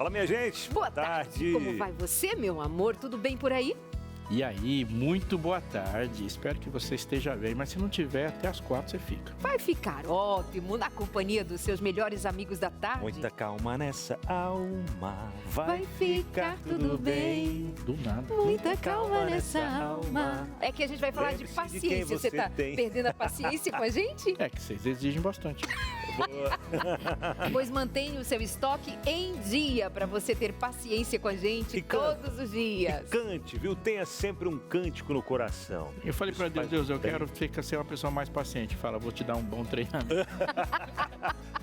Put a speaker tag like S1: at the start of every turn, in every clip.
S1: Fala, minha gente.
S2: Boa tarde. Como vai você, meu amor? Tudo bem por aí?
S3: E aí, muito boa tarde. Espero que você esteja bem, mas se não tiver, até as 4 você fica.
S2: Vai ficar ótimo na companhia dos seus melhores amigos da tarde.
S1: Muita calma nessa alma. Vai ficar tudo bem.
S3: Do nada.
S2: Muita calma nessa alma. É que a gente vai falar de
S1: Lembre-se de
S2: paciência.
S1: quem
S2: Você tá
S1: tem.
S2: perdendo a paciência com a gente?
S3: É que vocês exigem bastante.
S2: Pois mantenha o seu estoque em dia para você ter paciência com a gente
S1: E canta.
S2: todos os dias.
S1: E cante, viu? Tenha sempre um cântico no coração.
S3: Eu falei pra
S1: Isso
S3: Deus,
S1: faz
S3: Deus, eu
S1: bem.
S3: quero ser uma pessoa mais paciente. Fala, vou te dar um bom treinamento.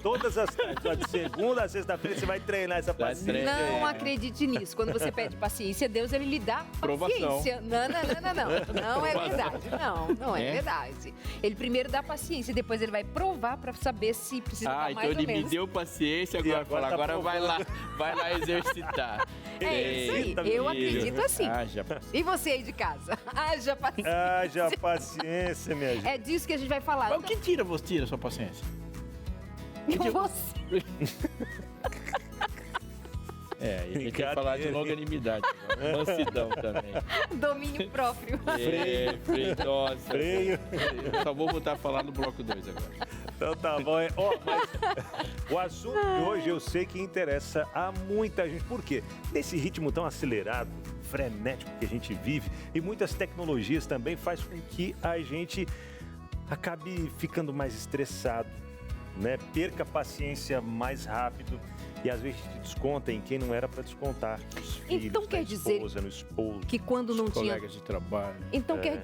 S1: Todas as tardes, ó, de segunda a sexta-feira, você vai treinar essa
S3: Vai
S1: paciência.
S3: treinar.
S2: Não acredite nisso. Quando você pede paciência, Deus ele lhe dá
S3: Provação.
S2: paciência. Não é verdade. Não é
S3: É?
S2: verdade. Ele primeiro dá paciência, depois ele vai provar para saber se precisa dar
S3: Então
S2: mais ou
S3: ele me
S2: menos.
S3: deu paciência,
S1: E
S3: agora
S1: agora
S3: fala,
S1: tá
S3: agora
S1: provando.
S3: vai lá exercitar.
S2: É isso aí.
S1: Eita,
S2: Eu
S1: menino.
S2: acredito assim.
S3: Haja
S2: E você aí de casa? Haja paciência.
S1: Haja paciência, minha gente.
S2: É disso que a gente vai falar.
S3: Mas o que tira a sua paciência?
S2: Você.
S3: É, e a gente vai
S1: Brincadeira,
S3: falar de
S1: hein?
S3: longanimidade agora. Mansidão também.
S2: Domínio próprio.
S3: Freio, nossa.
S1: Freio.
S3: Eu só vou voltar a falar no bloco 2 agora.
S1: Então tá bom. Ó, mas o assunto de hoje eu sei que interessa a muita gente. Por quê? Nesse ritmo tão acelerado, frenético que a gente vive, e muitas tecnologias também faz com que a gente acabe ficando mais estressado, né? Perca a paciência mais rápido e às vezes desconta em quem não era para descontar. Nos filhos,
S2: Então
S1: na
S2: quer dizer
S1: esposa, no esposo.
S2: Que quando não tinha.
S3: Colegas de trabalho.
S2: Então quer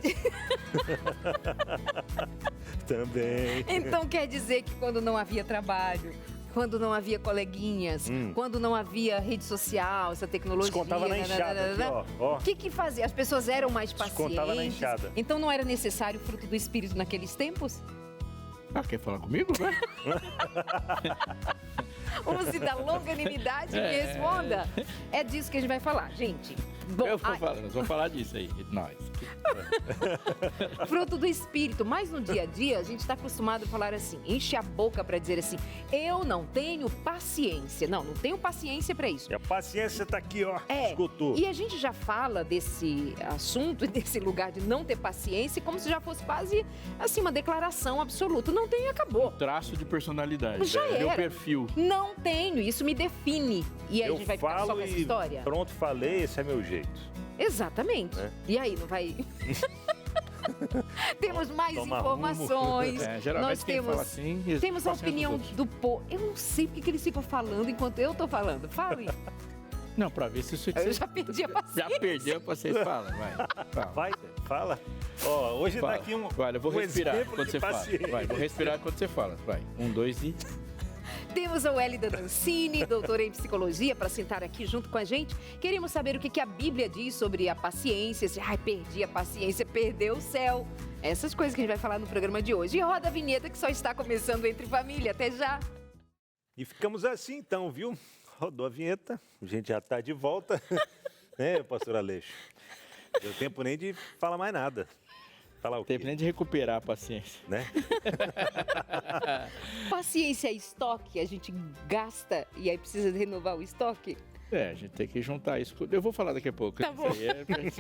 S1: Também.
S2: Então quer dizer que quando não havia trabalho, quando não havia coleguinhas, quando não havia rede social, essa tecnologia...
S1: Descontava na enxada aqui, ó.
S2: O que fazia? As pessoas eram mais
S1: Descontava na
S2: pacientes.
S1: enxada.
S2: Então não era necessário o fruto do Espírito naqueles tempos?
S3: Ah, quer falar comigo? Vai.
S2: Use da longanimidade e me responda. É disso que a gente vai falar, gente. Bom,
S3: Eu vou falar, nós vamos falar disso aí. Nós.
S2: fruto do Espírito. Mas no dia a dia, a gente está acostumado a falar assim, enche a boca para dizer assim, eu não tenho paciência. Não tenho paciência para isso.
S1: E a paciência tá aqui, ó. Escutou.
S2: E a gente já fala desse assunto e desse lugar de não ter paciência como se já fosse quase assim uma declaração absoluta. Não tem e acabou.
S3: Traço de personalidade.
S2: Já
S3: Meu
S2: era.
S3: perfil.
S2: Não tenho, isso me define. E aí a
S1: Eu
S2: gente vai ficar só
S1: falo
S2: com essa
S1: e
S2: história?
S1: pronto, falei, esse é meu jeito.
S2: Exatamente.
S1: É.
S2: E aí, não vai... Temos mais
S1: Toma
S2: informações.
S3: Geralmente
S2: Nós
S3: quem
S2: temos...
S3: fala assim...
S2: Temos a
S3: paciência dos
S2: opinião
S3: outros.
S2: do povo. Eu não sei porque que eles ficam falando enquanto eu tô falando. Fale.
S3: Não, pra ver se você...
S2: Eu já perdi a paciência.
S3: Já perdeu a paciência. Fala, vai. Fala.
S1: Vai, fala. Ó, hoje
S3: Fala.
S1: tá aqui um.
S3: Olha, eu vou
S1: um
S3: respirar
S1: exemplo
S3: quando
S1: de
S3: você fala.
S1: paciência.
S3: Vai, vou respirar quando você fala. Vai. 1, 2 e...
S2: Temos a Wélida Dancini, doutora em psicologia, para sentar aqui junto com a gente. Queremos saber o que a Bíblia diz sobre a paciência. Se, perdi a paciência, perdeu o céu. Essas coisas que a gente vai falar no programa de hoje. E roda a vinheta que só está começando Entre Família. Até já!
S1: E ficamos assim então, viu? Rodou a vinheta, a gente já tá de volta. Né, pastor Aleixo? Não deu tempo nem de falar mais nada. Falar o quê?
S3: Tempo nem de recuperar a paciência.
S1: Né?
S2: Paciência é estoque, a gente gasta e aí precisa renovar o estoque.
S3: É, a gente tem que juntar isso. Eu vou falar daqui a pouco.
S2: Tá bom.
S3: Isso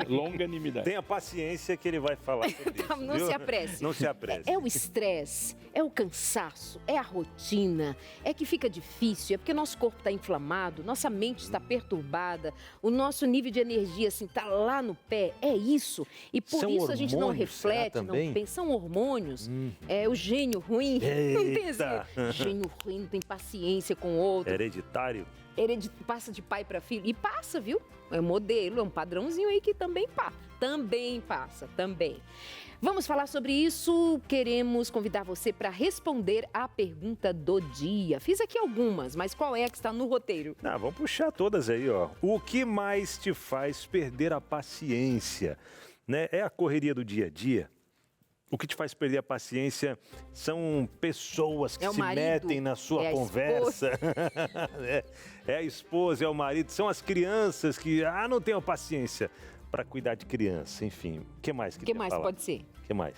S3: aí é longanimidade.
S1: Tenha paciência que ele vai falar sobre isso,
S2: Não
S1: viu?
S2: se apresse.
S1: Não se apresse.
S2: É o estresse, é o cansaço, é a rotina, é que fica difícil, é porque nosso corpo está inflamado, nossa mente está perturbada, o nosso nível de energia assim está lá no pé, é isso. E por
S1: São
S2: isso a gente não
S1: hormônios, será
S2: reflete, não
S1: também?
S2: pensa, são hormônios, é o gênio ruim, não tem
S1: Eita.
S2: assim, gênio ruim, não tem paciência com o outro.
S1: Hereditário.
S2: Passa de pai para filho. E passa, viu? É um modelo, é um padrãozinho aí que também passa. Também passa, também. Vamos falar sobre isso. Queremos convidar você para responder a pergunta do dia. Fiz aqui algumas, mas qual é a que está no roteiro?
S1: Ah, vamos puxar todas aí, ó. O que mais te faz perder a paciência? Né? É a correria do dia a dia? O que te faz perder a paciência são pessoas que
S2: É o
S1: se
S2: marido,
S1: metem na sua
S2: é a
S1: conversa. É a esposa, é o marido, são as crianças que não tenho paciência para cuidar de criança. Enfim, o que mais que
S2: O que
S1: quer
S2: mais
S1: falar?
S2: pode ser?
S1: O que mais?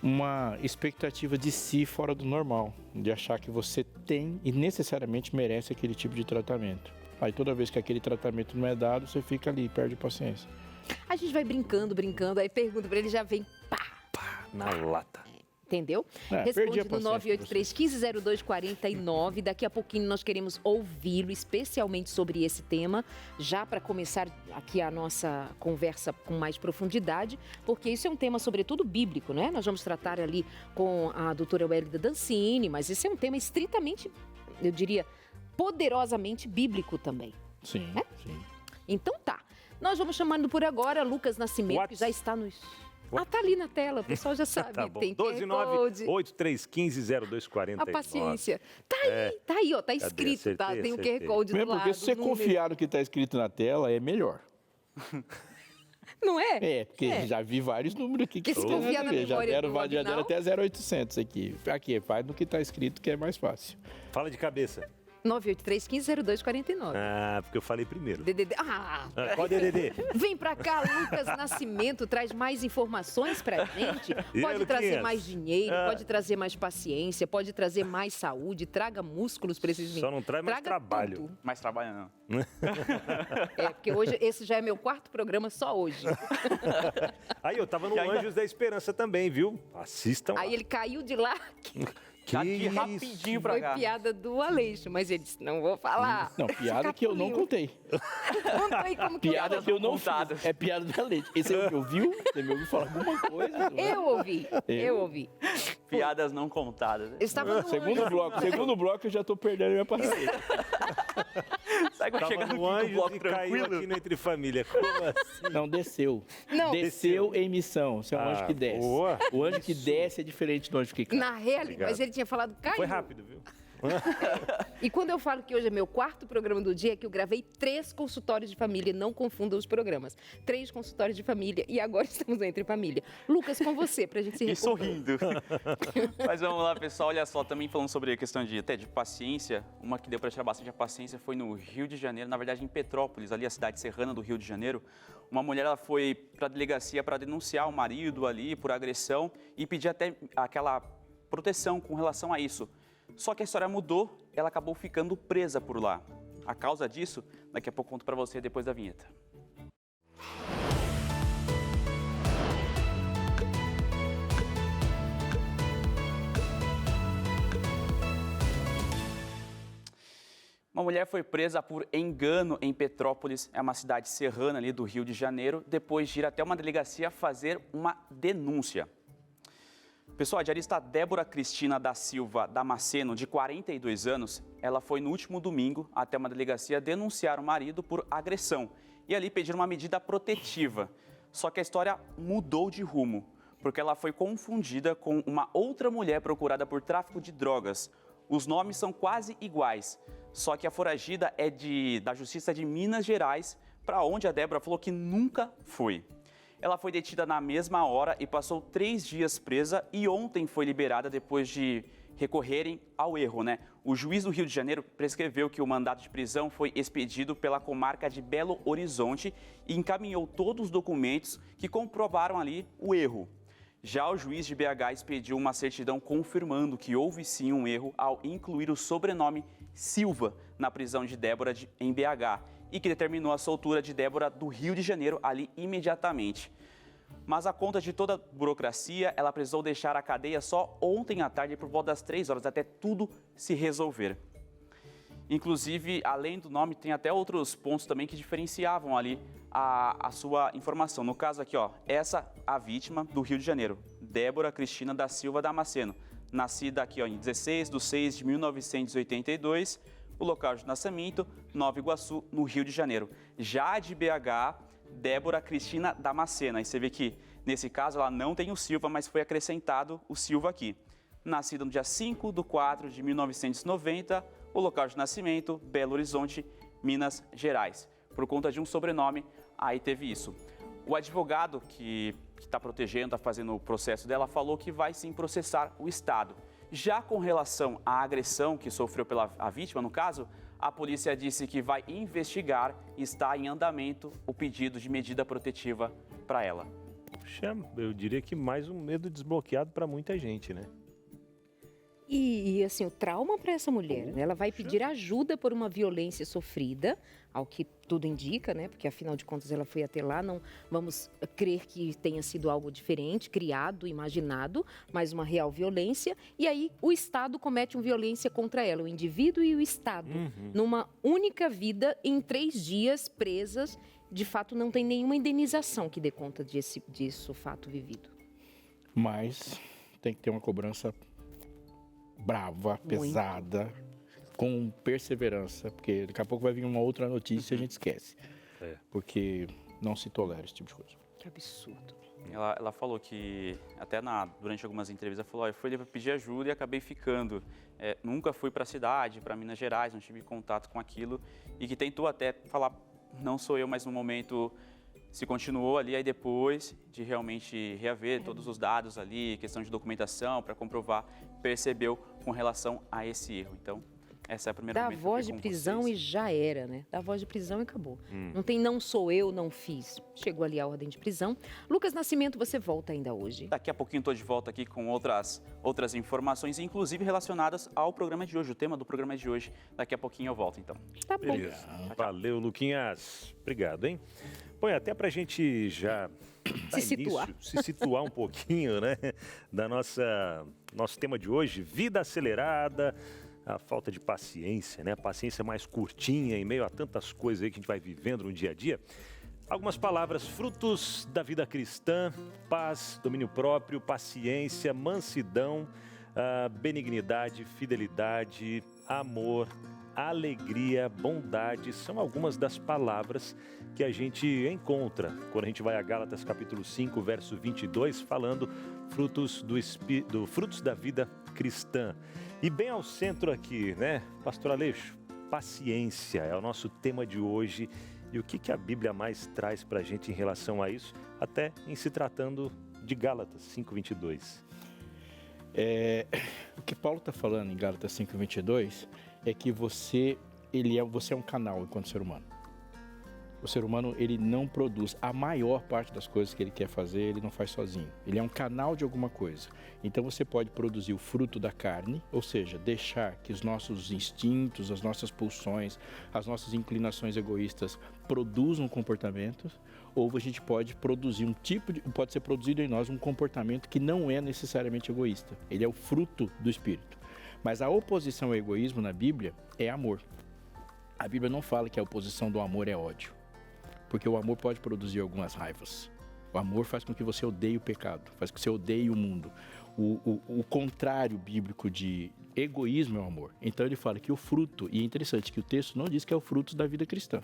S3: uma expectativa de si fora do normal, de achar que você tem e necessariamente merece aquele tipo de tratamento. Aí toda vez que aquele tratamento não é dado, você fica ali, perde paciência.
S2: A gente vai brincando, aí pergunta pra ele, já vem pá,
S1: Na lata.
S2: entendeu?
S3: Perdi a
S2: Responde no
S3: paciência
S2: 983-1502-49. Daqui a pouquinho nós queremos ouvi-lo, especialmente sobre esse tema, já para começar aqui a nossa conversa com mais profundidade, porque isso é um tema, sobretudo, bíblico, né? Nós vamos tratar ali com a doutora Wélida Dancini, mas esse é um tema estritamente, eu diria, poderosamente bíblico também.
S3: Sim, sim.
S2: Então tá. Nós vamos chamando por agora Lucas Nascimento, que já está nos... tá ali na tela, o pessoal já sabe.
S1: Tá bom.
S2: Tem QR Code.
S1: 129-8315-0249.
S2: A paciência. Tá aí, ó, tá escrito, tá? Tem o QR Code do
S3: Mesmo
S2: lado.
S3: porque se você
S2: número.
S3: confiar no que está escrito na tela, é melhor.
S2: Não é?
S3: Porque já vi vários números aqui que
S2: Porque se confiar na
S3: já
S2: memória
S3: deram,
S2: do
S3: já deram
S2: Agnaldo.
S3: até 0800 aqui. Aqui, faz no que está escrito que é mais fácil.
S1: Fala de cabeça.
S2: 983-1502-49.
S1: Ah, porque eu falei primeiro.
S2: DDD.
S1: Qual DDD?
S2: Vem pra cá, Lucas Nascimento, traz mais informações pra gente.
S1: E aí,
S2: Pode trazer
S1: Luquinhas?
S2: mais dinheiro, pode trazer mais paciência, pode trazer mais saúde, traga músculos pra esses meninos.
S1: Só não traz mais
S2: Traga
S1: trabalho.
S2: tudo.
S4: Mais trabalho não.
S2: Porque hoje, esse já é meu quarto programa só hoje.
S1: Aí eu tava no
S4: E ainda-
S1: Anjos da Esperança também, viu? Assistam lá.
S2: Aí ele caiu de lá,
S4: Já de
S1: isso?
S4: rapidinho pra
S2: foi
S4: cá.
S2: piada do Aleixo, mas ele disse, não vou falar.
S3: Não, piada que eu não contei.
S2: Conta aí como que
S3: Piada que eu não
S4: contada.
S3: fiz. É piada da leite. Esse você me ouviu? Você me ouviu falar alguma coisa?
S2: Eu ouvi.
S4: Piadas não contadas.
S2: Eu estava no
S3: Segundo bloco eu já tô perdendo minha paciência.
S4: Sabe quando
S1: Tava
S4: chega
S1: no
S4: no quinto
S1: Anjos
S4: bloco
S1: e caiu
S4: tranquilo?
S1: aqui no Entre Família. Como assim?
S3: Não, desceu.
S2: Não.
S3: Desceu em missão. Você é um anjo que desce.
S1: boa.
S3: O anjo que desce é diferente do anjo que cai.
S2: Na realidade,
S1: Obrigado.
S2: mas ele tinha falado caiu.
S1: Foi rápido, viu?
S2: E quando eu falo que hoje é meu quarto programa do dia, é que eu gravei 3 consultórios de família. Não confundam os programas. 3 consultórios de família e agora estamos no Entre Família. Lucas, com você, pra gente se
S4: E
S2: recuperar.
S4: sorrindo. Mas vamos lá, pessoal. Olha só, também falando sobre a questão de paciência. Uma que deu para tirar bastante a paciência foi no Rio de Janeiro, na verdade em Petrópolis, ali a cidade serrana do Rio de Janeiro. Uma mulher ela foi para a delegacia para denunciar o marido ali por agressão e pedir até aquela proteção com relação a isso. Só que a história mudou, ela acabou ficando presa por lá. A causa disso, daqui a pouco conto para você depois da vinheta. Uma mulher foi presa por engano em Petrópolis, é uma cidade serrana ali do Rio de Janeiro, depois de ir até uma delegacia fazer uma denúncia. Pessoal, a diarista Débora Cristina da Silva Damasceno, de 42 anos, ela foi no último domingo até uma delegacia denunciar o marido por agressão e ali pedir uma medida protetiva. Só que a história mudou de rumo, porque ela foi confundida com uma outra mulher procurada por tráfico de drogas. Os nomes são quase iguais, só que a foragida é da Justiça de Minas Gerais, para onde a Débora falou que nunca foi. Ela foi detida na mesma hora e passou 3 dias presa e ontem foi liberada depois de recorrerem ao erro, né? O juiz do Rio de Janeiro prescreveu que o mandado de prisão foi expedido pela comarca de Belo Horizonte e encaminhou todos os documentos que comprovaram ali o erro. Já o juiz de BH expediu uma certidão confirmando que houve sim um erro ao incluir o sobrenome Silva na prisão de Débora em BH e que determinou a soltura de Débora do Rio de Janeiro ali imediatamente. Mas a conta de toda a burocracia, ela precisou deixar a cadeia só ontem à tarde por volta das 3 horas, até tudo se resolver. Inclusive, além do nome, tem até outros pontos também que diferenciavam ali a sua informação. No caso aqui, ó, essa a vítima do Rio de Janeiro, Débora Cristina da Silva Damasceno, nascida aqui ó, em 16/6/1982, o local de nascimento, Nova Iguaçu, no Rio de Janeiro. Já de BH, Débora Cristina Damasceno. Aí você vê que, nesse caso, ela não tem o Silva, mas foi acrescentado o Silva aqui. Nascida no dia 5/4/1990, o local de nascimento, Belo Horizonte, Minas Gerais. Por conta de um sobrenome, aí teve isso. O advogado que está protegendo, está fazendo o processo dela, falou que vai sim processar o Estado. Já com relação à agressão que sofreu pela vítima, no caso, a polícia disse que vai investigar e está em andamento o pedido de medida protetiva para ela.
S1: Puxa, eu diria que mais um medo desbloqueado para muita gente, né?
S2: E assim, o trauma para essa mulher, né? Ela vai pedir ajuda por uma violência sofrida, ao que tudo indica, né? Porque afinal de contas ela foi até lá, não vamos crer que tenha sido algo diferente, criado, imaginado, mas uma real violência. E aí o Estado comete uma violência contra ela, o indivíduo e o Estado, numa única vida, em 3 dias presas. De fato, não tem nenhuma indenização que dê conta disso fato vivido.
S3: Mas tem que ter uma cobrança brava, pesada, com perseverança, porque daqui a pouco vai vir uma outra notícia e a gente esquece. Porque não se tolera esse tipo de coisa.
S2: Que absurdo.
S4: Ela falou que, até durante algumas entrevistas, ela falou, eu fui ali para pedir ajuda e acabei ficando. Nunca fui para a cidade, para Minas Gerais, não tive contato com aquilo. E que tentou até falar, não sou eu, mas no momento se continuou ali, aí depois de realmente reaver todos os dados ali, questão de documentação para comprovar, percebeu com relação a esse erro. Então, essa é a primeira
S2: Dá voz de prisão
S4: vocês.
S2: e já era, né? Dá voz de prisão e acabou. Não tem não sou eu, não fiz. Chegou ali a ordem de prisão. Lucas Nascimento, você volta ainda hoje.
S4: Daqui a pouquinho estou de volta aqui com outras informações, inclusive relacionadas ao programa de hoje, o tema do programa de hoje. Daqui a pouquinho eu volto, então.
S2: Tá bom.
S1: Beleza. Valeu, Luquinhas. Obrigado, hein? Bom, até pra gente já se situar um pouquinho, né, da nosso tema de hoje, vida acelerada, a falta de paciência, né? A paciência mais curtinha em meio a tantas coisas aí que a gente vai vivendo no dia a dia. Algumas palavras, frutos da vida cristã: paz, domínio próprio, paciência, mansidão, benignidade, fidelidade, amor, alegria, bondade, são algumas das palavras que a gente encontra quando a gente vai a Gálatas capítulo 5, verso 22, falando frutos frutos da vida cristã. E bem ao centro aqui, né, Pastor Aleixo, paciência é o nosso tema de hoje. E o que a Bíblia mais traz para a gente em relação a isso, até em se tratando de Gálatas 5:22?
S3: O que Paulo está falando em Gálatas 5:22 é que você é um canal enquanto ser humano. O ser humano, ele não produz. A maior parte das coisas que ele quer fazer, ele não faz sozinho. Ele é um canal de alguma coisa. Então você pode produzir o fruto da carne, ou seja, deixar que os nossos instintos, as nossas pulsões, as nossas inclinações egoístas produzam comportamentos, ou a gente pode produzir pode ser produzido em nós um comportamento que não é necessariamente egoísta. Ele é o fruto do Espírito. Mas a oposição ao egoísmo na Bíblia é amor. A Bíblia não fala que a oposição do amor é ódio. Porque o amor pode produzir algumas raivas. O amor faz com que você odeie o pecado, faz com que você odeie o mundo. O contrário bíblico de egoísmo é o amor. Então ele fala que o fruto, e é interessante que o texto não diz que é o fruto da vida cristã.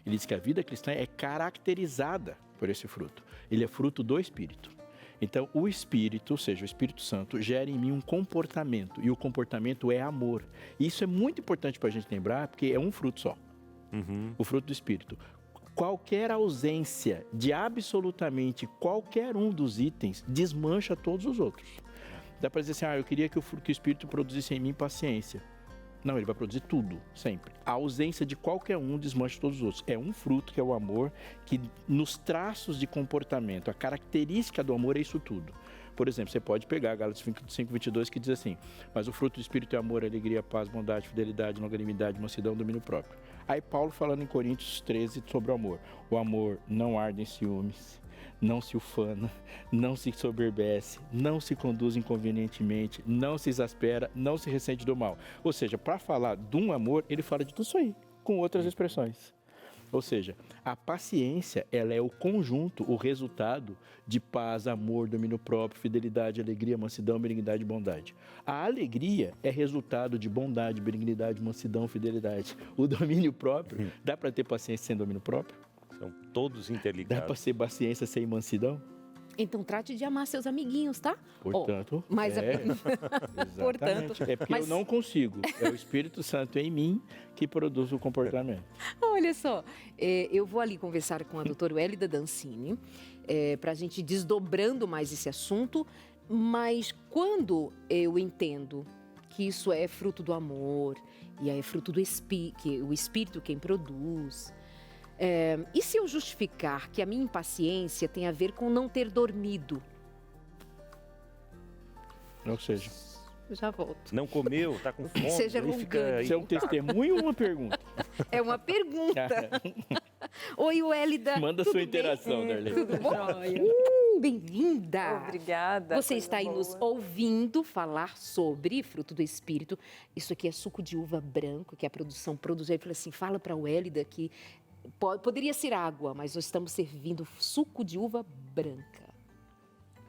S3: Ele diz que a vida cristã é caracterizada por esse fruto. Ele é fruto do Espírito. Então o Espírito, ou seja, o Espírito Santo, gera em mim um comportamento. E o comportamento é amor. E isso é muito importante para a gente lembrar, porque é um fruto só. O fruto do Espírito. Qualquer ausência de absolutamente qualquer um dos itens desmancha todos os outros. Dá para dizer assim, eu queria que o Espírito produzisse em mim paciência. Não, ele vai produzir tudo, sempre. A ausência de qualquer um desmancha todos os outros. É um fruto, que é o amor, que nos traços de comportamento, a característica do amor é isso tudo. Por exemplo, você pode pegar Gálatas 5:22, que diz assim, mas o fruto do Espírito é amor, alegria, paz, bondade, fidelidade, longanimidade, mansidão, domínio próprio. Aí Paulo falando em Coríntios 13 sobre o amor. O amor não arde em ciúmes, não se ufana, não se soberbece, não se conduz inconvenientemente, não se exaspera, não se ressente do mal. Ou seja, para falar de um amor, ele fala de tudo isso aí, com outras expressões. Ou seja, a paciência, ela é o conjunto, o resultado de paz, amor, domínio próprio, fidelidade, alegria, mansidão, benignidade e bondade. A alegria é resultado de bondade, benignidade, mansidão, fidelidade. O domínio próprio, dá para ter paciência sem domínio próprio?
S1: São todos interligados.
S3: Dá para ser paciência sem mansidão?
S2: Então trate de amar seus amiguinhos, tá?
S3: Portanto,
S2: Portanto,
S3: é porque eu não consigo. É o Espírito Santo em mim que produz o comportamento.
S2: Olha só, eu vou ali conversar com a doutora Wélida Dancini, para a gente ir desdobrando mais esse assunto, mas quando eu entendo que isso é fruto do amor, e é fruto do Espírito, que o Espírito quem produz, E se eu justificar que a minha impaciência tem a ver com não ter dormido?
S3: Ou seja,
S2: Já volto.
S1: Não comeu, tá com fome,
S2: Seja
S1: aí fica...
S3: isso é um testemunho ou uma pergunta?
S2: É uma pergunta. Oi, Wélida.
S3: Manda
S2: tudo
S3: sua
S2: bem?
S3: interação, Darlene.
S2: Tudo bom? Bem-vinda.
S5: Obrigada.
S2: Você está aí nos ouvindo falar sobre fruto do Espírito. Isso aqui é suco de uva branco, que a produção produz. Aí eu falei assim, fala para a Wélida que poderia ser água, mas nós estamos servindo suco de uva branca.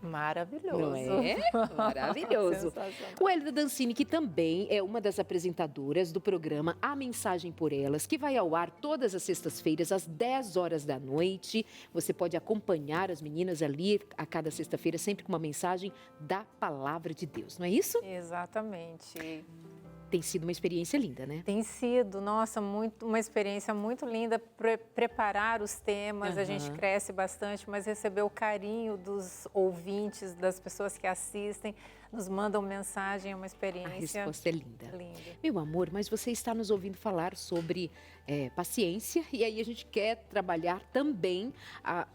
S5: Maravilhoso.
S2: Não é? Maravilhoso.
S5: Sensacional.
S2: Wélida Dancini, que também é uma das apresentadoras do programa A Mensagem por Elas, que vai ao ar todas as sextas-feiras, às 10 horas da noite. Você pode acompanhar as meninas ali a cada sexta-feira, sempre com uma mensagem da Palavra de Deus, não é isso?
S5: Exatamente.
S2: Tem sido uma experiência linda, né?
S5: Tem sido, nossa, uma experiência muito linda preparar os temas. A gente cresce bastante, mas receber o carinho dos ouvintes, das pessoas que assistem, nos mandam mensagem, é uma
S2: A
S5: experiência
S2: resposta é linda.
S5: linda.
S2: Meu amor, mas você está nos ouvindo falar sobre paciência e aí a gente quer trabalhar também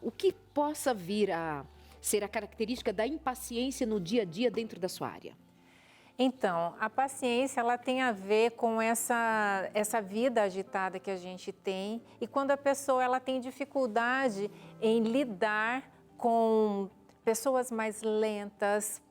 S2: o que possa vir a ser a característica da impaciência no dia a dia dentro da sua área.
S5: Então, a paciência, ela tem a ver com essa vida agitada que a gente tem e quando a pessoa ela tem dificuldade em lidar com pessoas mais lentas,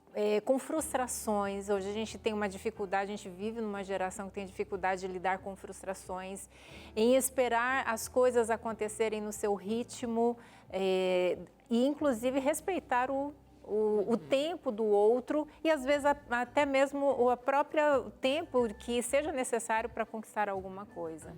S5: com frustrações. Hoje a gente tem uma dificuldade, a gente vive numa geração que tem dificuldade de lidar com frustrações, em esperar as coisas acontecerem no seu ritmo e, inclusive, respeitar o tempo do outro e, às vezes, até mesmo o próprio tempo que seja necessário para conquistar alguma coisa.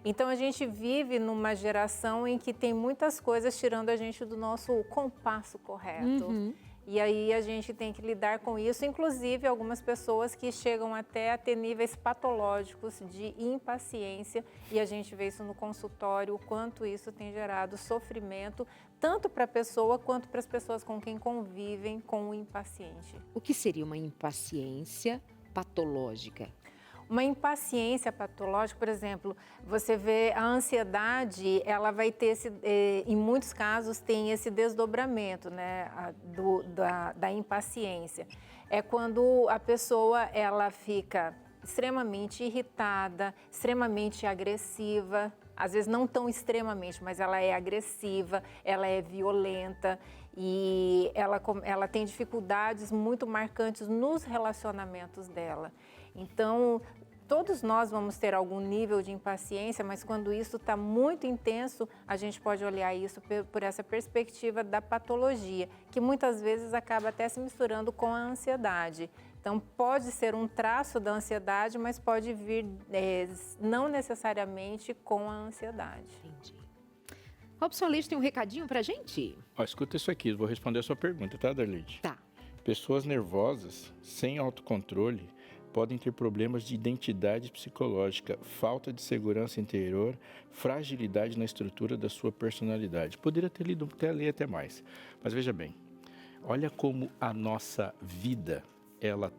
S5: Então, a gente vive numa geração em que tem muitas coisas tirando a gente do nosso compasso correto. E aí a gente tem que lidar com isso, inclusive algumas pessoas que chegam até a ter níveis patológicos de impaciência e a gente vê isso no consultório, o quanto isso tem gerado sofrimento, tanto para a pessoa quanto para as pessoas com quem convivem com o impaciente.
S2: O que seria uma impaciência patológica?
S5: Uma impaciência patológica, por exemplo, você vê a ansiedade, ela vai ter, em muitos casos, tem esse desdobramento, né, da impaciência. É quando a pessoa, ela fica extremamente irritada, extremamente agressiva, às vezes não tão extremamente, mas ela é agressiva, ela é violenta e ela tem dificuldades muito marcantes nos relacionamentos dela. Então, todos nós vamos ter algum nível de impaciência, mas quando isso está muito intenso, a gente pode olhar isso por essa perspectiva da patologia, que muitas vezes acaba até se misturando com a ansiedade. Então, pode ser um traço da ansiedade, mas pode vir não necessariamente com a ansiedade.
S2: Entendi. Robson Leite tem um recadinho pra gente?
S3: Ó, escuta isso aqui, vou responder a sua pergunta, tá, Darlene?
S2: Tá.
S3: Pessoas nervosas, sem autocontrole, podem ter problemas de identidade psicológica, falta de segurança interior, fragilidade na estrutura da sua personalidade. Poderia ter lido até mais, mas veja bem, olha como a nossa vida, ela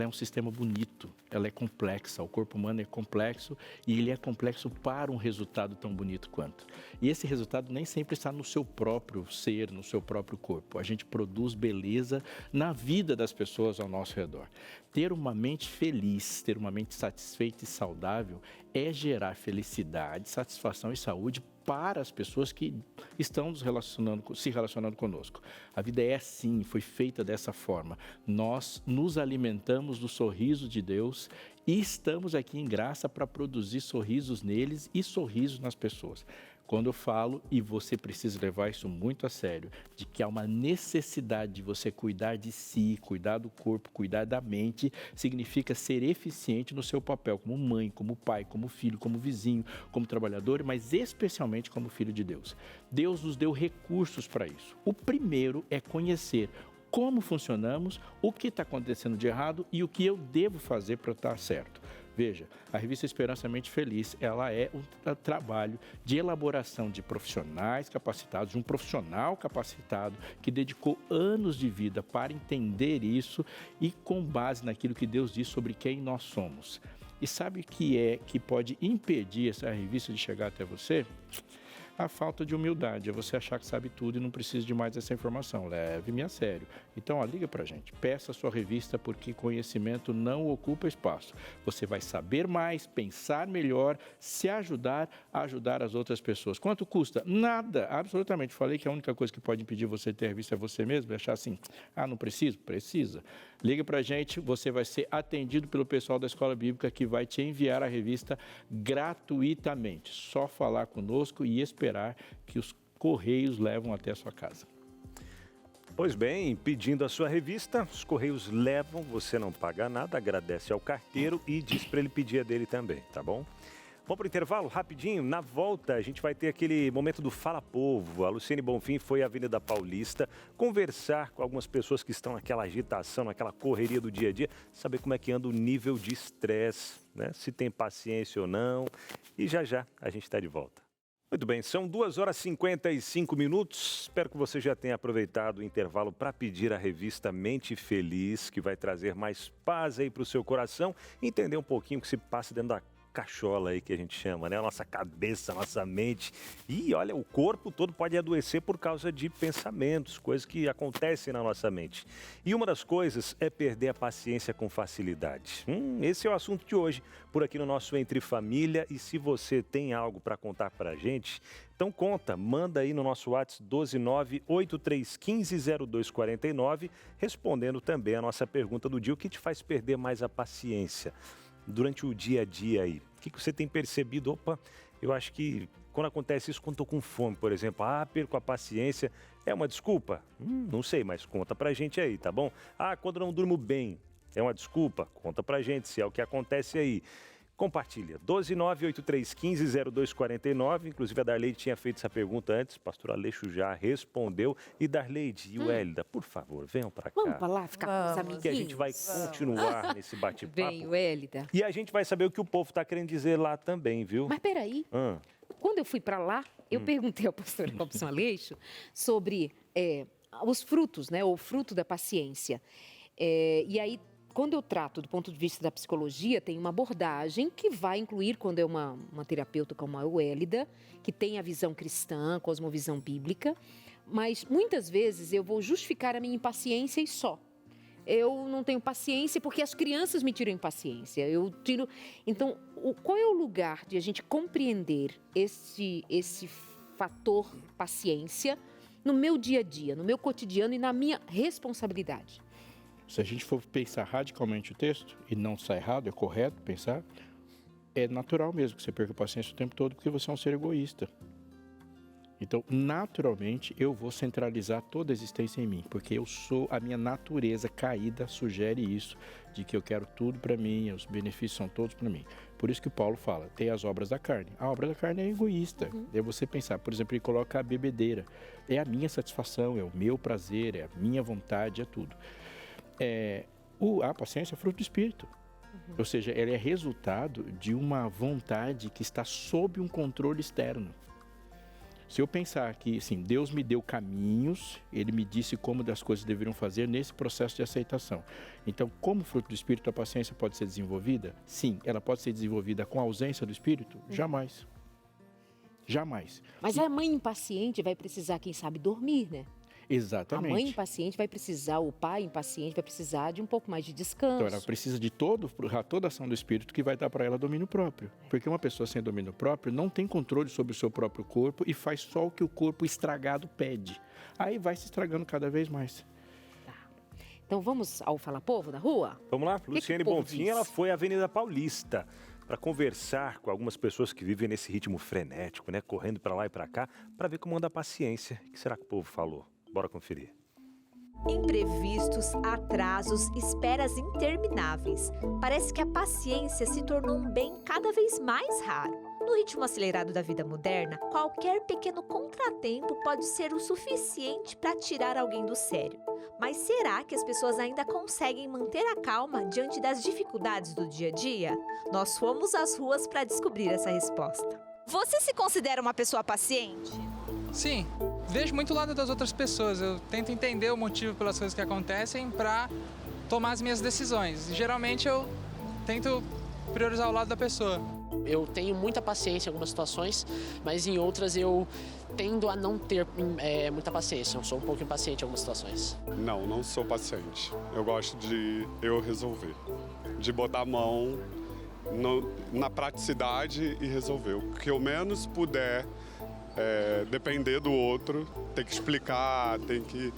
S3: é um sistema bonito, ela é complexa, o corpo humano é complexo e ele é complexo para um resultado tão bonito quanto. E esse resultado nem sempre está no seu próprio ser, no seu próprio corpo. A gente produz beleza na vida das pessoas ao nosso redor. Ter uma mente feliz, ter uma mente satisfeita e saudável é gerar felicidade, satisfação e saúde para as pessoas que estão se relacionando conosco. A vida é assim, foi feita dessa forma. Nós nos alimentamos do sorriso de Deus e estamos aqui em graça para produzir sorrisos neles e sorrisos nas pessoas. Quando eu falo, e você precisa levar isso muito a sério, de que há uma necessidade de você cuidar de si, cuidar do corpo, cuidar da mente, significa ser eficiente no seu papel como mãe, como pai, como filho, como vizinho, como trabalhador, mas especialmente como filho de Deus. Deus nos deu recursos para isso. O primeiro é conhecer como funcionamos, o que está acontecendo de errado e o que eu devo fazer para estar certo. Veja, a revista Esperança Mente Feliz, ela é um trabalho de elaboração de profissionais capacitados, de um profissional capacitado que dedicou anos de vida para entender isso e com base naquilo que Deus diz sobre quem nós somos. E sabe o que pode impedir essa revista de chegar até você? A falta de humildade é você achar que sabe tudo e não precisa de mais essa informação. Leve-me a sério. Então, liga pra gente. Peça a sua revista, porque conhecimento não ocupa espaço. Você vai saber mais, pensar melhor, se ajudar a ajudar as outras pessoas. Quanto custa? Nada, absolutamente. Falei que a única coisa que pode impedir você de ter revista é você mesmo, é achar assim, não preciso? Precisa. Liga pra gente, você vai ser atendido pelo pessoal da Escola Bíblica que vai te enviar a revista gratuitamente. Só falar conosco e esperar que os correios levam até a sua casa.
S1: Pois bem, pedindo a sua revista, os correios levam, você não paga nada, agradece ao carteiro e diz para ele pedir a dele também, tá bom? Vamos para o intervalo, rapidinho. Na volta, a gente vai ter aquele momento do Fala Povo. A Luciane Bonfim foi à Avenida Paulista conversar com algumas pessoas que estão naquela agitação, naquela correria do dia a dia, saber como é que anda o nível de estresse, né? Se tem paciência ou não. E já a gente está de volta. Muito bem, são 2h55. Espero que você já tenha aproveitado o intervalo para pedir a revista Mente Feliz, que vai trazer mais paz aí para o seu coração e entender um pouquinho o que se passa dentro da cachola aí que a gente chama, né? A nossa cabeça, a nossa mente. E olha, o corpo todo pode adoecer por causa de pensamentos, coisas que acontecem na nossa mente. E uma das coisas é perder a paciência com facilidade. Esse é o assunto de hoje, por aqui no nosso Entre Família. E se você tem algo para contar para a gente, então conta, manda aí no nosso WhatsApp 12983150249, respondendo também a nossa pergunta do dia, o que te faz perder mais a paciência durante o dia a dia aí? O que você tem percebido? Opa, eu acho que quando acontece isso, quando estou com fome, por exemplo, perco a paciência, é uma desculpa? Não sei, mas conta pra gente aí, tá bom? Quando não durmo bem, é uma desculpa? Conta pra gente se é o que acontece aí. Compartilha, 12983150249, inclusive a Darleide tinha feito essa pergunta antes, o pastor Aleixo já respondeu. E Darleide e o Hélida, por favor, venham para cá.
S2: Vamos para lá ficar com os amiguinhos?
S1: Que a gente vai continuar nesse bate-papo.
S2: Vem o Hélida.
S1: E a gente vai saber o que o povo está querendo dizer lá também, viu?
S2: Mas peraí, quando eu fui para lá, eu perguntei ao pastor Robson Aleixo sobre os frutos, né? O fruto da paciência. E aí, quando eu trato do ponto de vista da psicologia, tem uma abordagem que vai incluir, quando é uma terapeuta como a Hélida, que tem a visão cristã, cosmovisão bíblica, mas muitas vezes eu vou justificar a minha impaciência e só. Eu não tenho paciência porque as crianças me tiram impaciência. Então, qual é o lugar de a gente compreender esse fator paciência no meu dia a dia, no meu cotidiano e na minha responsabilidade?
S3: Se a gente for pensar radicalmente o texto, e não está errado, é correto pensar, é natural mesmo que você perca a paciência o tempo todo, porque você é um ser egoísta. Então, naturalmente, eu vou centralizar toda a existência em mim, porque a minha natureza caída sugere isso, de que eu quero tudo para mim, os benefícios são todos para mim. Por isso que Paulo fala, tem as obras da carne. A obra da carne é egoísta. É você pensar, por exemplo, ele coloca a bebedeira. É a minha satisfação, é o meu prazer, é a minha vontade, é tudo. A paciência é fruto do Espírito. Ou seja, ela é resultado de uma vontade que está sob um controle externo. Se eu pensar que, sim, Deus me deu caminhos, Ele me disse como as coisas deveriam fazer nesse processo de aceitação. Então, como fruto do Espírito, a paciência pode ser desenvolvida? Sim. Ela pode ser desenvolvida com a ausência do Espírito? Jamais. Jamais.
S2: Mas a mãe impaciente vai precisar, quem sabe, dormir, né?
S3: Exatamente.
S2: A mãe impaciente vai precisar, o pai impaciente vai precisar de um pouco mais de descanso.
S3: Então, ela precisa de toda a ação do Espírito que vai dar para ela domínio próprio. Porque uma pessoa sem domínio próprio não tem controle sobre o seu próprio corpo e faz só o que o corpo estragado pede. Aí vai se estragando cada vez mais.
S2: Tá. Então vamos ao Fala Povo da rua?
S1: Vamos lá, Luciane Bonfim, ela foi à Avenida Paulista para conversar com algumas pessoas que vivem nesse ritmo frenético, né? Correndo para lá e para cá, para ver como anda a paciência. O que será que o povo falou? Bora conferir.
S6: Imprevistos, atrasos, esperas intermináveis. Parece que a paciência se tornou um bem cada vez mais raro. No ritmo acelerado da vida moderna, qualquer pequeno contratempo pode ser o suficiente para tirar alguém do sério. Mas será que as pessoas ainda conseguem manter a calma diante das dificuldades do dia a dia? Nós fomos às ruas para descobrir essa resposta. Você se considera uma pessoa paciente?
S7: Sim, vejo muito o lado das outras pessoas. Eu tento entender o motivo pelas coisas que acontecem para tomar as minhas decisões. Geralmente eu tento priorizar o lado da pessoa.
S8: Eu tenho muita paciência em algumas situações, mas em outras eu tendo a não ter muita paciência. Eu sou um pouco impaciente em algumas situações.
S9: Não sou paciente. Eu gosto de eu resolver, de botar a mão na praticidade e resolver. O que eu menos puder depender do outro, tem que explicar, tem que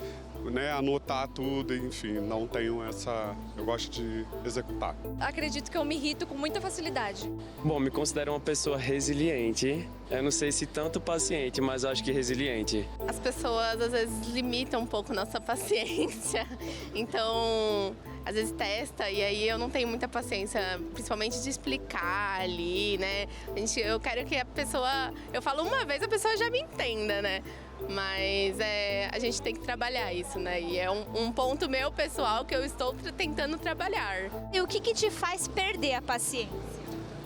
S9: anotar tudo, enfim, não tenho essa... Eu gosto de executar.
S10: Acredito que eu me irrito com muita facilidade.
S11: Bom, me considero uma pessoa resiliente. Eu não sei se tanto paciente, mas acho que resiliente.
S12: As pessoas às vezes limitam um pouco nossa paciência, então às vezes testa e aí eu não tenho muita paciência, principalmente de explicar ali, né? Eu quero que a pessoa, eu falo uma vez, a pessoa já me entenda, né? Mas a gente tem que trabalhar isso, né? E é um ponto meu pessoal que eu estou tentando trabalhar.
S6: E o que te faz perder a paciência?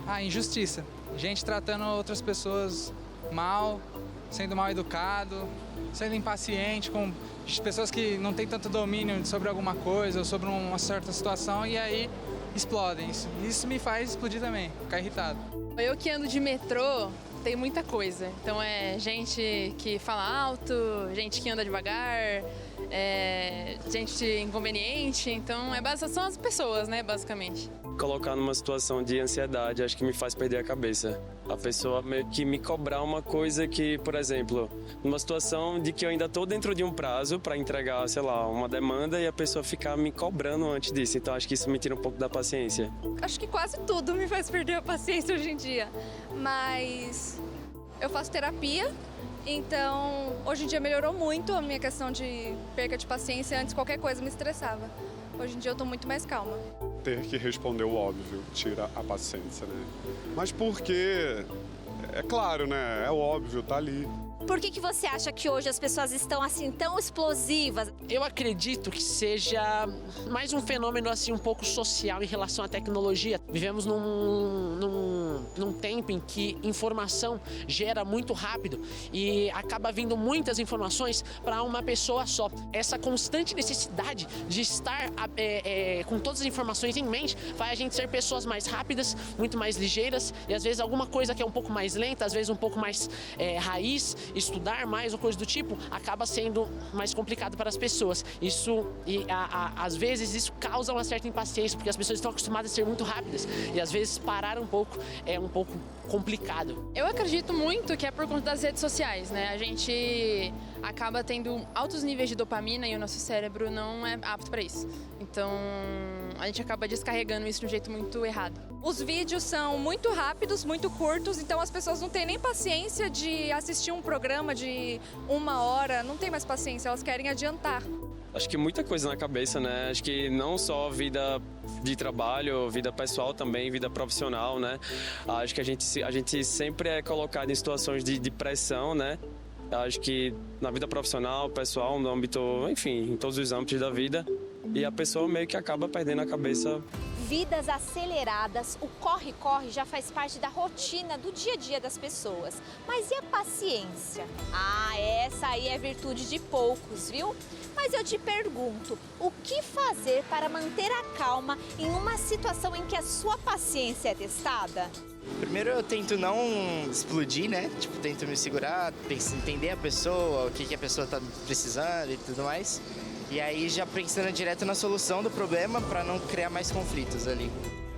S7: A injustiça. Gente tratando outras pessoas mal, sendo mal educado, sendo impaciente com pessoas que não têm tanto domínio sobre alguma coisa ou sobre uma certa situação e aí explodem. Isso me faz explodir também, ficar irritado.
S10: Eu que ando de metrô, tem muita coisa. Então é gente que fala alto, gente que anda devagar, gente inconveniente. Então são as pessoas, né, basicamente.
S11: Colocar numa situação de ansiedade, acho que me faz perder a cabeça. A pessoa meio que me cobrar uma coisa que, por exemplo, numa situação de que eu ainda estou dentro de um prazo para entregar, sei lá, uma demanda e a pessoa ficar me cobrando antes disso. Então acho que isso me tira um pouco da paciência.
S10: Acho que quase tudo me faz perder a paciência hoje em dia. Mas eu faço terapia, então hoje em dia melhorou muito a minha questão de perca de paciência. Antes qualquer coisa me estressava. Hoje em dia eu estou muito mais calma.
S9: Ter que responder o óbvio tira a paciência, né? Mas porque, é claro, né? É óbvio, tá ali.
S6: Por que você acha que hoje as pessoas estão assim tão explosivas?
S8: Eu acredito que seja mais um fenômeno assim um pouco social em relação à tecnologia. Vivemos num tempo em que informação gera muito rápido e acaba vindo muitas informações para uma pessoa só. Essa constante necessidade de estar com todas as informações em mente faz a gente ser pessoas mais rápidas, muito mais ligeiras e às vezes alguma coisa que é um pouco mais lenta, às vezes um pouco mais raiz, estudar mais ou coisa do tipo, acaba sendo mais complicado para as pessoas. Às vezes isso causa uma certa impaciência, porque as pessoas estão acostumadas a ser muito rápidas e às vezes parar um pouco é um pouco complicado.
S10: Eu acredito muito que é por conta das redes sociais, né? A gente acaba tendo altos níveis de dopamina e o nosso cérebro não é apto para isso. Então, a gente acaba descarregando isso de um jeito muito errado.
S13: Os vídeos são muito rápidos, muito curtos, então as pessoas não têm nem paciência de assistir um programa de 1 hora, não tem mais paciência, elas querem adiantar.
S11: Acho que muita coisa na cabeça, né? Acho que não só vida de trabalho, vida pessoal também, vida profissional, né? Acho que a gente sempre é colocado em situações de pressão, né? Acho que na vida profissional, pessoal, no âmbito, enfim, em todos os âmbitos da vida. E a pessoa meio que acaba perdendo a cabeça.
S6: Vidas aceleradas, o corre-corre já faz parte da rotina do dia a dia das pessoas. Mas e a paciência? Essa aí é virtude de poucos, viu? Mas eu te pergunto, o que fazer para manter a calma em uma situação em que a sua paciência é testada?
S14: Primeiro eu tento não explodir, né? Tento me segurar, entender a pessoa, o que a pessoa tá precisando e tudo mais. E aí já pensando direto na solução do problema para não criar mais conflitos ali.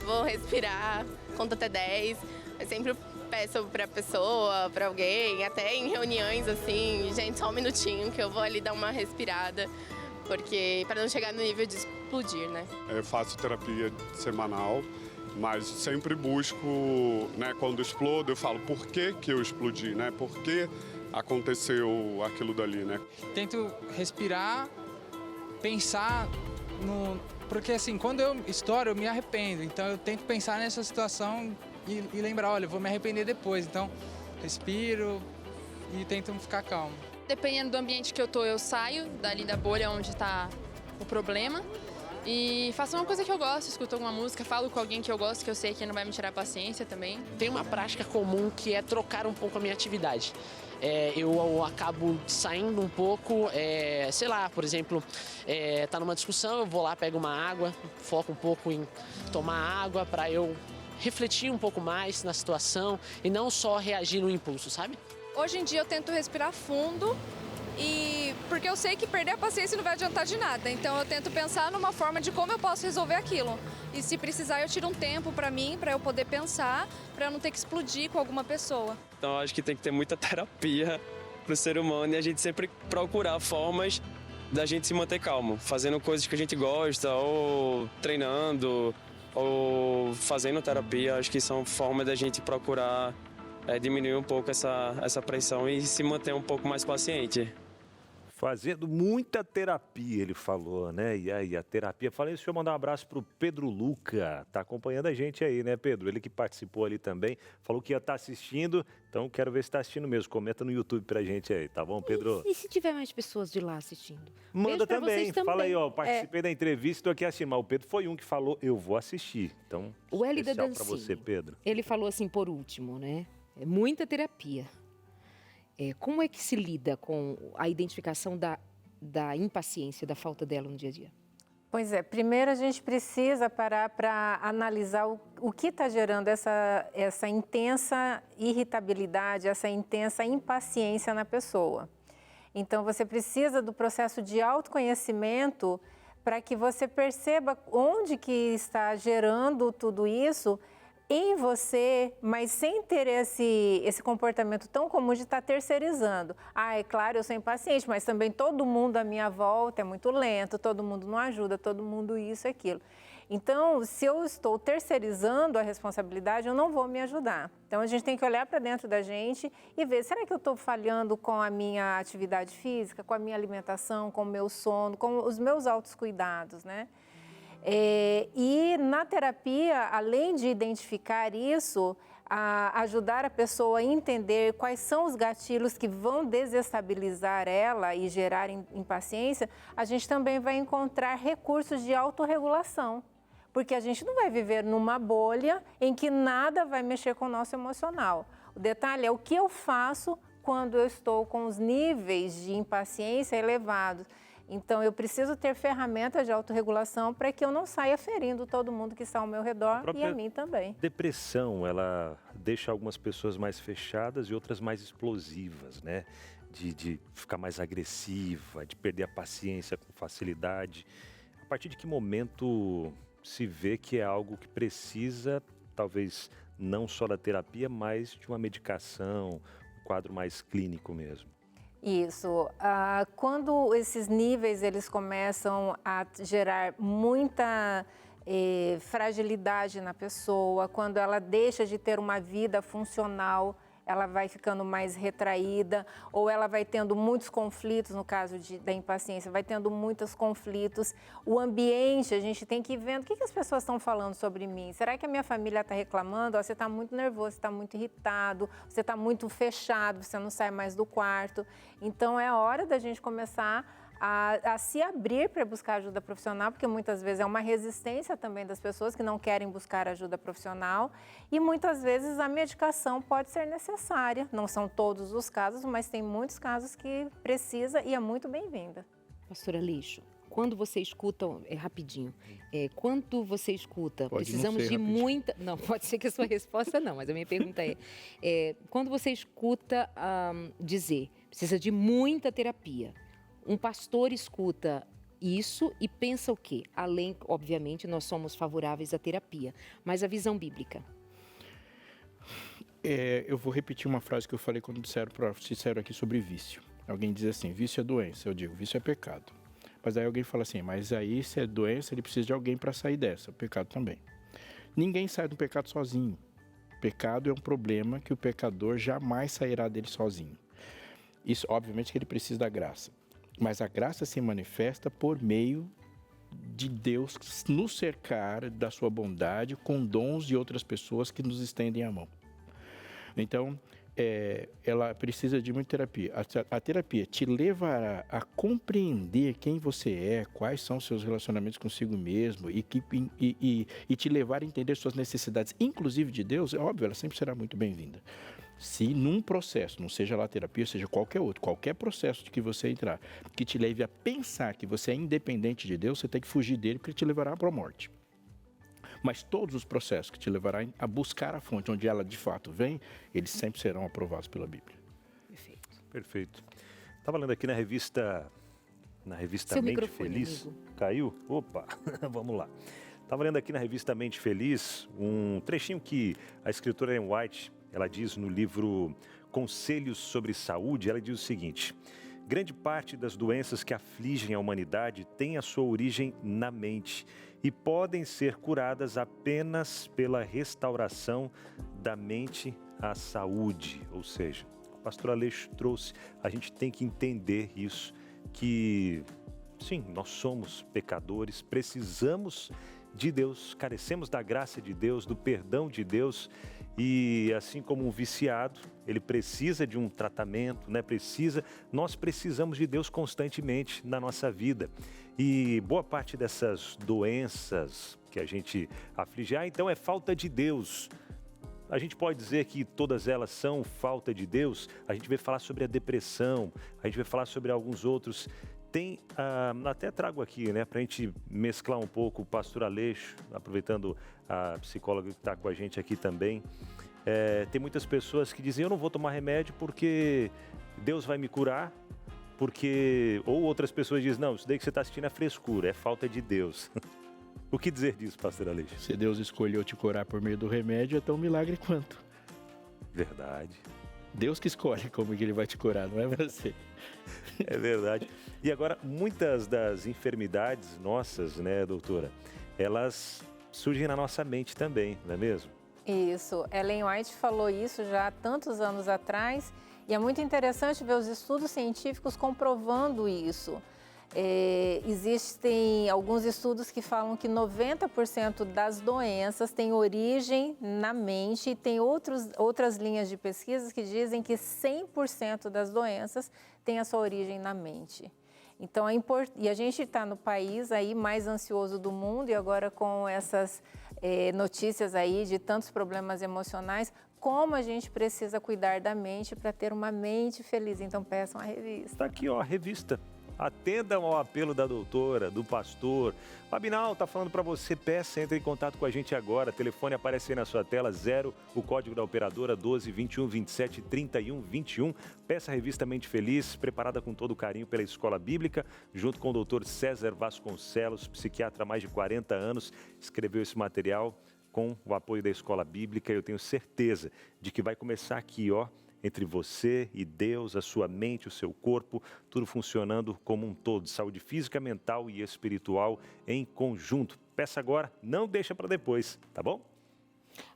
S12: Vou respirar, conto até 10, eu sempre peço pra pessoa, pra alguém, até em reuniões assim, gente, só um minutinho que eu vou ali dar uma respirada, porque para não chegar no nível de explodir, né?
S9: Eu faço terapia semanal, mas sempre busco, né, quando explodo, eu falo por que eu explodi, né? Por que aconteceu aquilo dali, né?
S7: Tento respirar, pensar no... Porque assim, quando eu estouro, eu me arrependo. Então eu tento pensar nessa situação e lembrar, olha, eu vou me arrepender depois. Então, respiro e tento ficar calmo.
S10: Dependendo do ambiente que eu tô, eu saio dali da bolha onde está o problema e faço uma coisa que eu gosto, escuto alguma música, falo com alguém que eu gosto, que eu sei que não vai me tirar a paciência também.
S8: Tem uma prática comum que é trocar um pouco a minha atividade. Eu acabo saindo um pouco, sei lá, por exemplo, tá numa discussão, eu vou lá, pego uma água, foco um pouco em tomar água para eu refletir um pouco mais na situação e não só reagir no impulso, sabe?
S13: Hoje em dia eu tento respirar fundo porque eu sei que perder a paciência não vai adiantar de nada. Então eu tento pensar numa forma de como eu posso resolver aquilo. E se precisar eu tiro um tempo para mim, para eu poder pensar, para eu não ter que explodir com alguma pessoa.
S11: Então acho que tem que ter muita terapia pro ser humano e a gente sempre procurar formas da gente se manter calmo, fazendo coisas que a gente gosta, ou treinando, ou fazendo terapia. Acho que são formas da gente procurar diminuir um pouco essa pressão e se manter um pouco mais paciente.
S1: Fazendo muita terapia, ele falou, né? E aí, a terapia. Falei, deixa eu mandar um abraço pro Pedro Luca. Tá acompanhando a gente aí, né, Pedro? Ele que participou ali também. Falou que ia estar assistindo. Então, quero ver se está assistindo mesmo. Comenta no YouTube pra gente aí, tá bom, Pedro?
S2: E se tiver mais pessoas de lá assistindo?
S1: Manda também. Fala aí, ó. Participei da entrevista, estou aqui assistindo. Mas o Pedro foi um que falou, eu vou assistir. Então,
S2: o Hélida
S1: especial
S2: Dancini,
S1: pra você, Pedro.
S2: Ele falou assim, por último, né? É muita terapia. Como é que se lida com a identificação da impaciência, da falta dela no dia a dia?
S5: Pois é, primeiro a gente precisa parar para analisar o que está gerando essa intensa irritabilidade, essa intensa impaciência na pessoa. Então você precisa do processo de autoconhecimento para que você perceba onde que está gerando tudo isso em você, mas sem ter esse comportamento tão comum de estar terceirizando. É claro, eu sou impaciente, mas também todo mundo à minha volta é muito lento, todo mundo não ajuda, todo mundo isso e aquilo. Então, se eu estou terceirizando a responsabilidade, eu não vou me ajudar. Então, a gente tem que olhar para dentro da gente e ver, será que eu estou falhando com a minha atividade física, com a minha alimentação, com o meu sono, com os meus autocuidados, né? E na terapia, além de identificar isso, ajudar a pessoa a entender quais são os gatilhos que vão desestabilizar ela e gerar impaciência, a gente também vai encontrar recursos de autorregulação. Porque a gente não vai viver numa bolha em que nada vai mexer com o nosso emocional. O detalhe é o que eu faço quando eu estou com os níveis de impaciência elevados. Então, eu preciso ter ferramentas de autorregulação para que eu não saia ferindo todo mundo que está ao meu redor e a mim também.
S1: Depressão, ela deixa algumas pessoas mais fechadas e outras mais explosivas, né? De ficar mais agressiva, de perder a paciência com facilidade. A partir de que momento se vê que é algo que precisa, talvez, não só da terapia, mas de uma medicação, um quadro mais clínico mesmo?
S5: Isso. Quando esses níveis eles começam a gerar muita fragilidade na pessoa, quando ela deixa de ter uma vida funcional, ela vai ficando mais retraída, ou ela vai tendo muitos conflitos, no caso da impaciência, vai tendo muitos conflitos. O ambiente, a gente tem que ir vendo o que as pessoas estão falando sobre mim. Será que a minha família está reclamando? Você está muito nervoso, você está muito irritado, você está muito fechado, você não sai mais do quarto. Então, é hora da gente começar a se abrir para buscar ajuda profissional, porque muitas vezes é uma resistência também das pessoas que não querem buscar ajuda profissional e muitas vezes a medicação pode ser necessária. Não são todos os casos, mas tem muitos casos que precisa e é muito bem-vinda.
S2: Pastora Leixo, quando você escuta, rapidinho, quando você escuta,
S3: pode
S2: precisamos de muita... Não, pode ser que a sua resposta não, mas a minha pergunta quando você escuta dizer, precisa de muita terapia, um pastor escuta isso e pensa o quê? Além, obviamente, nós somos favoráveis à terapia, mas a visão bíblica.
S3: Eu vou repetir uma frase que eu falei quando disseram aqui sobre vício. Alguém diz assim, vício é doença. Eu digo, vício é pecado. Mas aí alguém fala assim, mas aí se é doença, ele precisa de alguém para sair dessa. O pecado também. Ninguém sai do pecado sozinho. Pecado é um problema que o pecador jamais sairá dele sozinho. Isso, obviamente, que ele precisa da graça. Mas a graça se manifesta por meio de Deus nos cercar da sua bondade com dons de outras pessoas que nos estendem a mão. Então, ela precisa de muita terapia. A terapia te levará a compreender quem você é, quais são seus relacionamentos consigo mesmo e te levar a entender suas necessidades, inclusive de Deus. É óbvio, ela sempre será muito bem-vinda. Se num processo, não seja lá terapia, seja qualquer outro, qualquer processo de que você entrar, que te leve a pensar que você é independente de Deus, você tem que fugir dele porque ele te levará para a morte. Mas todos os processos que te levarão a buscar a fonte onde ela de fato vem, eles sempre serão aprovados pela Bíblia.
S1: Perfeito. Estava lendo aqui na revista Mente Feliz.
S2: Amigo.
S1: Caiu? Opa, vamos lá. Estava lendo aqui na revista Mente Feliz um trechinho que a escritora Ellen White, ela diz no livro Conselhos sobre Saúde, ela diz o seguinte: grande parte das doenças que afligem a humanidade tem a sua origem na mente e podem ser curadas apenas pela restauração da mente à saúde. Ou seja, o pastor Aleixo trouxe, a gente tem que entender isso, que sim, nós somos pecadores, precisamos de Deus, carecemos da graça de Deus, do perdão de Deus, e assim como um viciado, ele precisa de um tratamento, né? Nós precisamos de Deus constantemente na nossa vida. E boa parte dessas doenças que a gente aflige, então é falta de Deus. A gente pode dizer que todas elas são falta de Deus. A gente vai falar sobre a depressão, a gente vai falar sobre alguns outros. Tem, até trago aqui, né, para a gente mesclar um pouco o pastor Aleixo, aproveitando a psicóloga que está com a gente aqui também. Tem muitas pessoas que dizem, eu não vou tomar remédio porque Deus vai me curar, ou outras pessoas dizem, não, isso daí que você está assistindo é frescura, é falta de Deus. O que dizer disso, pastor Aleixo?
S3: Se Deus escolheu te curar por meio do remédio, é tão milagre quanto.
S1: Verdade.
S3: Deus que escolhe como que ele vai te curar, não é você.
S1: É verdade. E agora, muitas das enfermidades nossas, né, doutora, elas surgem na nossa mente também, não é mesmo?
S5: Isso. Ellen White falou isso já há tantos anos atrás e é muito interessante ver os estudos científicos comprovando isso. Existem alguns estudos que falam que 90% das doenças têm origem na mente e tem outras linhas de pesquisas que dizem que 100% das doenças têm a sua origem na mente. Então, e a gente está no país aí mais ansioso do mundo e agora com essas notícias aí de tantos problemas emocionais, como a gente precisa cuidar da mente para ter uma mente feliz. Então, peçam a revista.
S1: Está aqui, ó, a revista. Atendam ao apelo da doutora, do pastor. Fabinal, tá falando para você, peça, entre em contato com a gente agora. Telefone aparece aí na sua tela, 0, o código da operadora 12 21 27 31 21. Peça a revista Mente Feliz, preparada com todo carinho pela Escola Bíblica, junto com o doutor César Vasconcelos, psiquiatra há mais de 40 anos, escreveu esse material com o apoio da Escola Bíblica. Eu tenho certeza de que vai começar aqui, ó, entre você e Deus, a sua mente, o seu corpo, tudo funcionando como um todo, saúde física, mental e espiritual em conjunto. Peça agora, não deixa para depois, tá bom?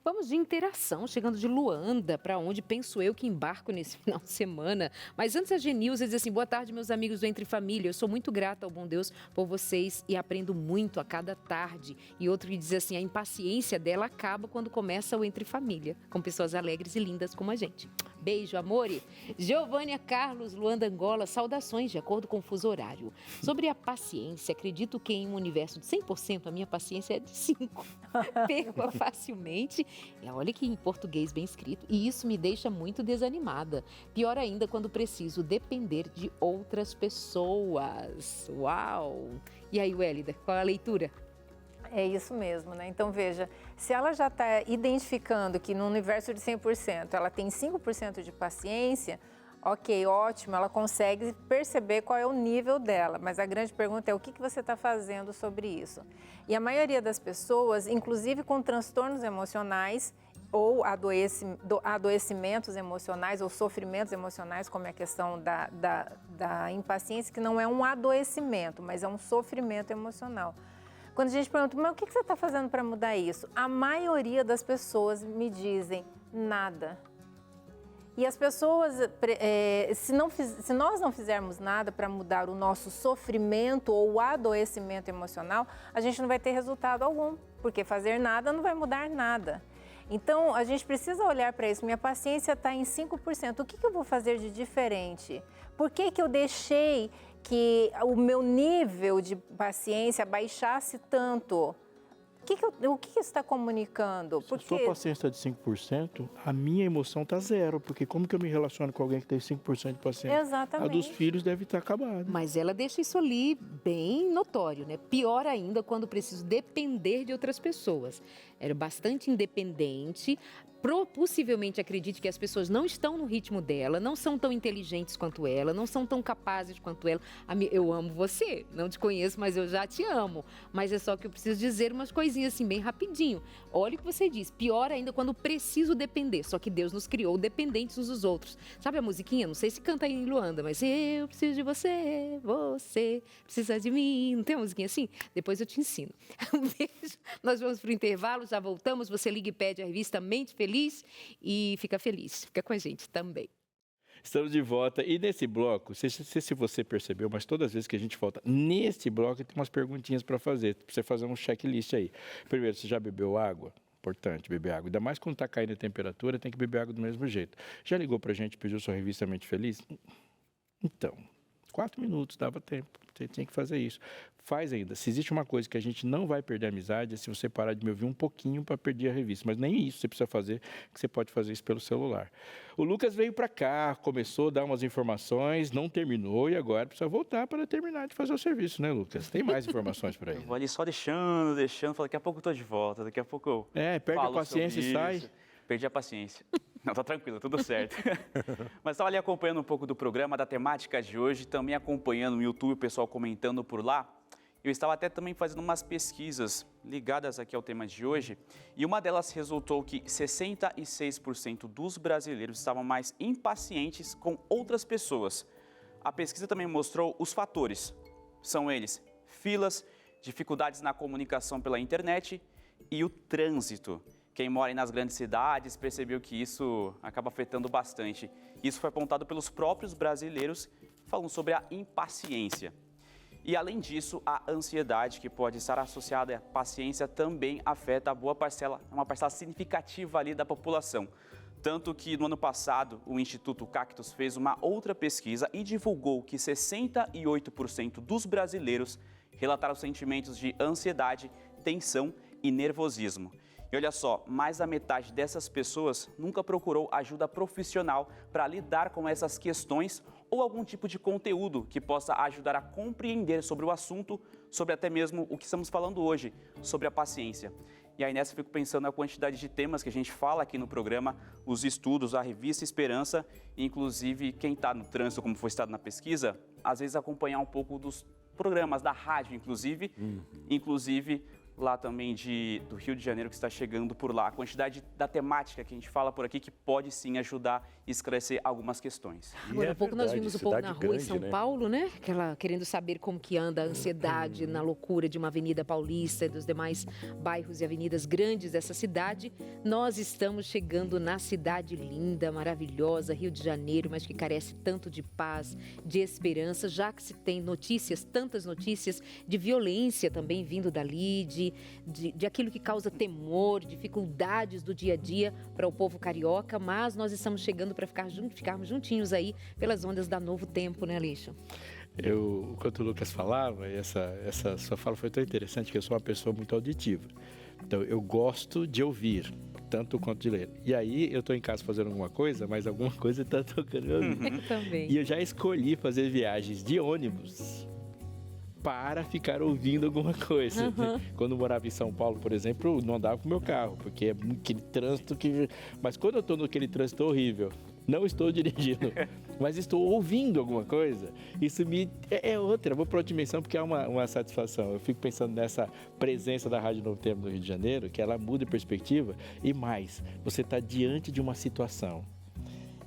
S2: Vamos de interação, chegando de Luanda, para onde penso eu que embarco nesse final de semana. Mas antes a Genilza diz assim, boa tarde meus amigos do Entre Família, eu sou muito grata ao bom Deus por vocês e aprendo muito a cada tarde. E outro que diz assim, a impaciência dela acaba quando começa o Entre Família, com pessoas alegres e lindas como a gente. Beijo, amore. Giovânia Carlos, Luanda, Angola, saudações de acordo com o fuso horário. Sobre a paciência, acredito que em um universo de 100% a minha paciência é de 5. Perco facilmente. Olha que em português bem escrito. E isso me deixa muito desanimada. Pior ainda quando preciso depender de outras pessoas. Uau! E aí, Wélida, qual é a leitura?
S5: É isso mesmo, né? Então, veja, se ela já está identificando que no universo de 100% ela tem 5% de paciência, ok, ótimo, ela consegue perceber qual é o nível dela, mas a grande pergunta é o que você está fazendo sobre isso. E a maioria das pessoas, inclusive com transtornos emocionais ou adoecimentos emocionais ou sofrimentos emocionais, como é a questão da impaciência, que não é um adoecimento, mas é um sofrimento emocional. Quando a gente pergunta, mas o que você está fazendo para mudar isso? A maioria das pessoas me dizem nada. E as pessoas, se nós não fizermos nada para mudar o nosso sofrimento ou o adoecimento emocional, a gente não vai ter resultado algum, porque fazer nada não vai mudar nada. Então, a gente precisa olhar para isso. Minha paciência está em 5%. O que eu vou fazer de diferente? Por que eu deixei que o meu nível de paciência baixasse tanto? O que está comunicando?
S3: Se a sua paciência está de 5%, a minha emoção está 0, porque como que eu me relaciono com alguém que tem 5% de paciência?
S5: Exatamente.
S3: A dos filhos deve estar acabada.
S2: Mas ela deixa isso ali bem notório, né? Pior ainda quando preciso depender de outras pessoas. Era bastante independente. Possivelmente acredite que as pessoas não estão no ritmo dela, não são tão inteligentes quanto ela, não são tão capazes quanto ela. Eu amo você, não te conheço, mas eu já te amo. Mas é só que eu preciso dizer umas coisinhas assim, bem rapidinho. Olha o que você diz, pior ainda quando preciso depender. Só que Deus nos criou dependentes uns dos outros. Sabe a musiquinha? Não sei se canta aí em Luanda, mas eu preciso de você, você precisa de mim. Não tem uma musiquinha assim? Depois eu te ensino. Um beijo, nós vamos para o intervalo, já voltamos. Você liga e pede a revista Mente Feliz e fica feliz. Fica com a gente também.
S3: Estamos de volta e nesse bloco, não sei se você percebeu, mas todas as vezes que a gente volta nesse bloco tem umas perguntinhas para fazer, para você fazer um checklist aí. Primeiro, você já bebeu água? Importante beber água, ainda mais quando está caindo a temperatura, tem que beber água do mesmo jeito. Já ligou para a gente e pediu sua revista Mente Feliz? Então, 4 minutos, dava tempo, você tinha que fazer isso. Faz ainda. Se existe uma coisa que a gente não vai perder a amizade, é se você parar de me ouvir um pouquinho para perder a revista. Mas nem isso você precisa fazer, que você pode fazer isso pelo celular. O Lucas veio para cá, começou a dar umas informações, não terminou e agora precisa voltar para terminar de fazer o serviço, né, Lucas? Tem mais informações por aí.
S4: Eu vou ali só deixando, daqui a pouco eu tô de volta, daqui a pouco eu
S3: perde a paciência e sai.
S4: Perdi a paciência. Não, tá tranquilo, tudo certo. Mas estava ali acompanhando um pouco do programa, da temática de hoje, também acompanhando no YouTube, o pessoal comentando por lá. Eu estava até também fazendo umas pesquisas ligadas aqui ao tema de hoje, e uma delas resultou que 66% dos brasileiros estavam mais impacientes com outras pessoas. A pesquisa também mostrou os fatores. São eles: filas, dificuldades na comunicação pela internet e o trânsito. Quem mora nas grandes cidades percebeu que isso acaba afetando bastante. Isso foi apontado pelos próprios brasileiros, falando sobre a impaciência. E, além disso, a ansiedade, que pode estar associada à paciência, também afeta uma parcela significativa ali da população. Tanto que, no ano passado, o Instituto Cactus fez uma outra pesquisa e divulgou que 68% dos brasileiros relataram sentimentos de ansiedade, tensão e nervosismo. E olha só, mais da metade dessas pessoas nunca procurou ajuda profissional para lidar com essas questões ou algum tipo de conteúdo que possa ajudar a compreender sobre o assunto, sobre até mesmo o que estamos falando hoje, sobre a paciência. E aí nessa eu fico pensando na quantidade de temas que a gente fala aqui no programa, os estudos, a revista Esperança, inclusive quem está no trânsito, como foi citado na pesquisa, às vezes acompanhar um pouco dos programas da rádio, inclusive lá também do Rio de Janeiro, que está chegando por lá. A quantidade da temática que a gente fala por aqui, que pode sim ajudar a esclarecer algumas questões.
S2: Agora há pouco nós vimos o povo na rua em São Paulo, né? Querendo saber como que anda a ansiedade na loucura de uma avenida paulista e dos demais bairros e avenidas grandes dessa cidade. Nós estamos chegando na cidade linda, maravilhosa, Rio de Janeiro, mas que carece tanto de paz, de esperança, já que se tem notícias, tantas notícias de violência também vindo dali, de aquilo que causa temor, dificuldades do dia a dia para o povo carioca, mas nós estamos chegando para ficarmos juntinhos aí pelas ondas da Novo Tempo, né, Aleixo?
S3: Enquanto o Lucas falava, essa sua fala foi tão interessante que eu sou uma pessoa muito auditiva. Então, eu gosto de ouvir, tanto quanto de ler. E aí, eu estou em casa fazendo alguma coisa, mas alguma coisa está tocando eu ouvir.
S2: Eu também.
S3: E eu já escolhi fazer viagens de ônibus para ficar ouvindo alguma coisa. Uhum. Quando eu morava em São Paulo, por exemplo, eu não andava com o meu carro, porque é aquele trânsito que... Mas quando eu estou naquele trânsito horrível, não estou dirigindo, mas estou ouvindo alguma coisa, isso é outra, vou para outra dimensão, porque é uma satisfação. Eu fico pensando nessa presença da Rádio Novo Tempo no Rio de Janeiro, que ela muda de perspectiva, e mais, você está diante de uma situação.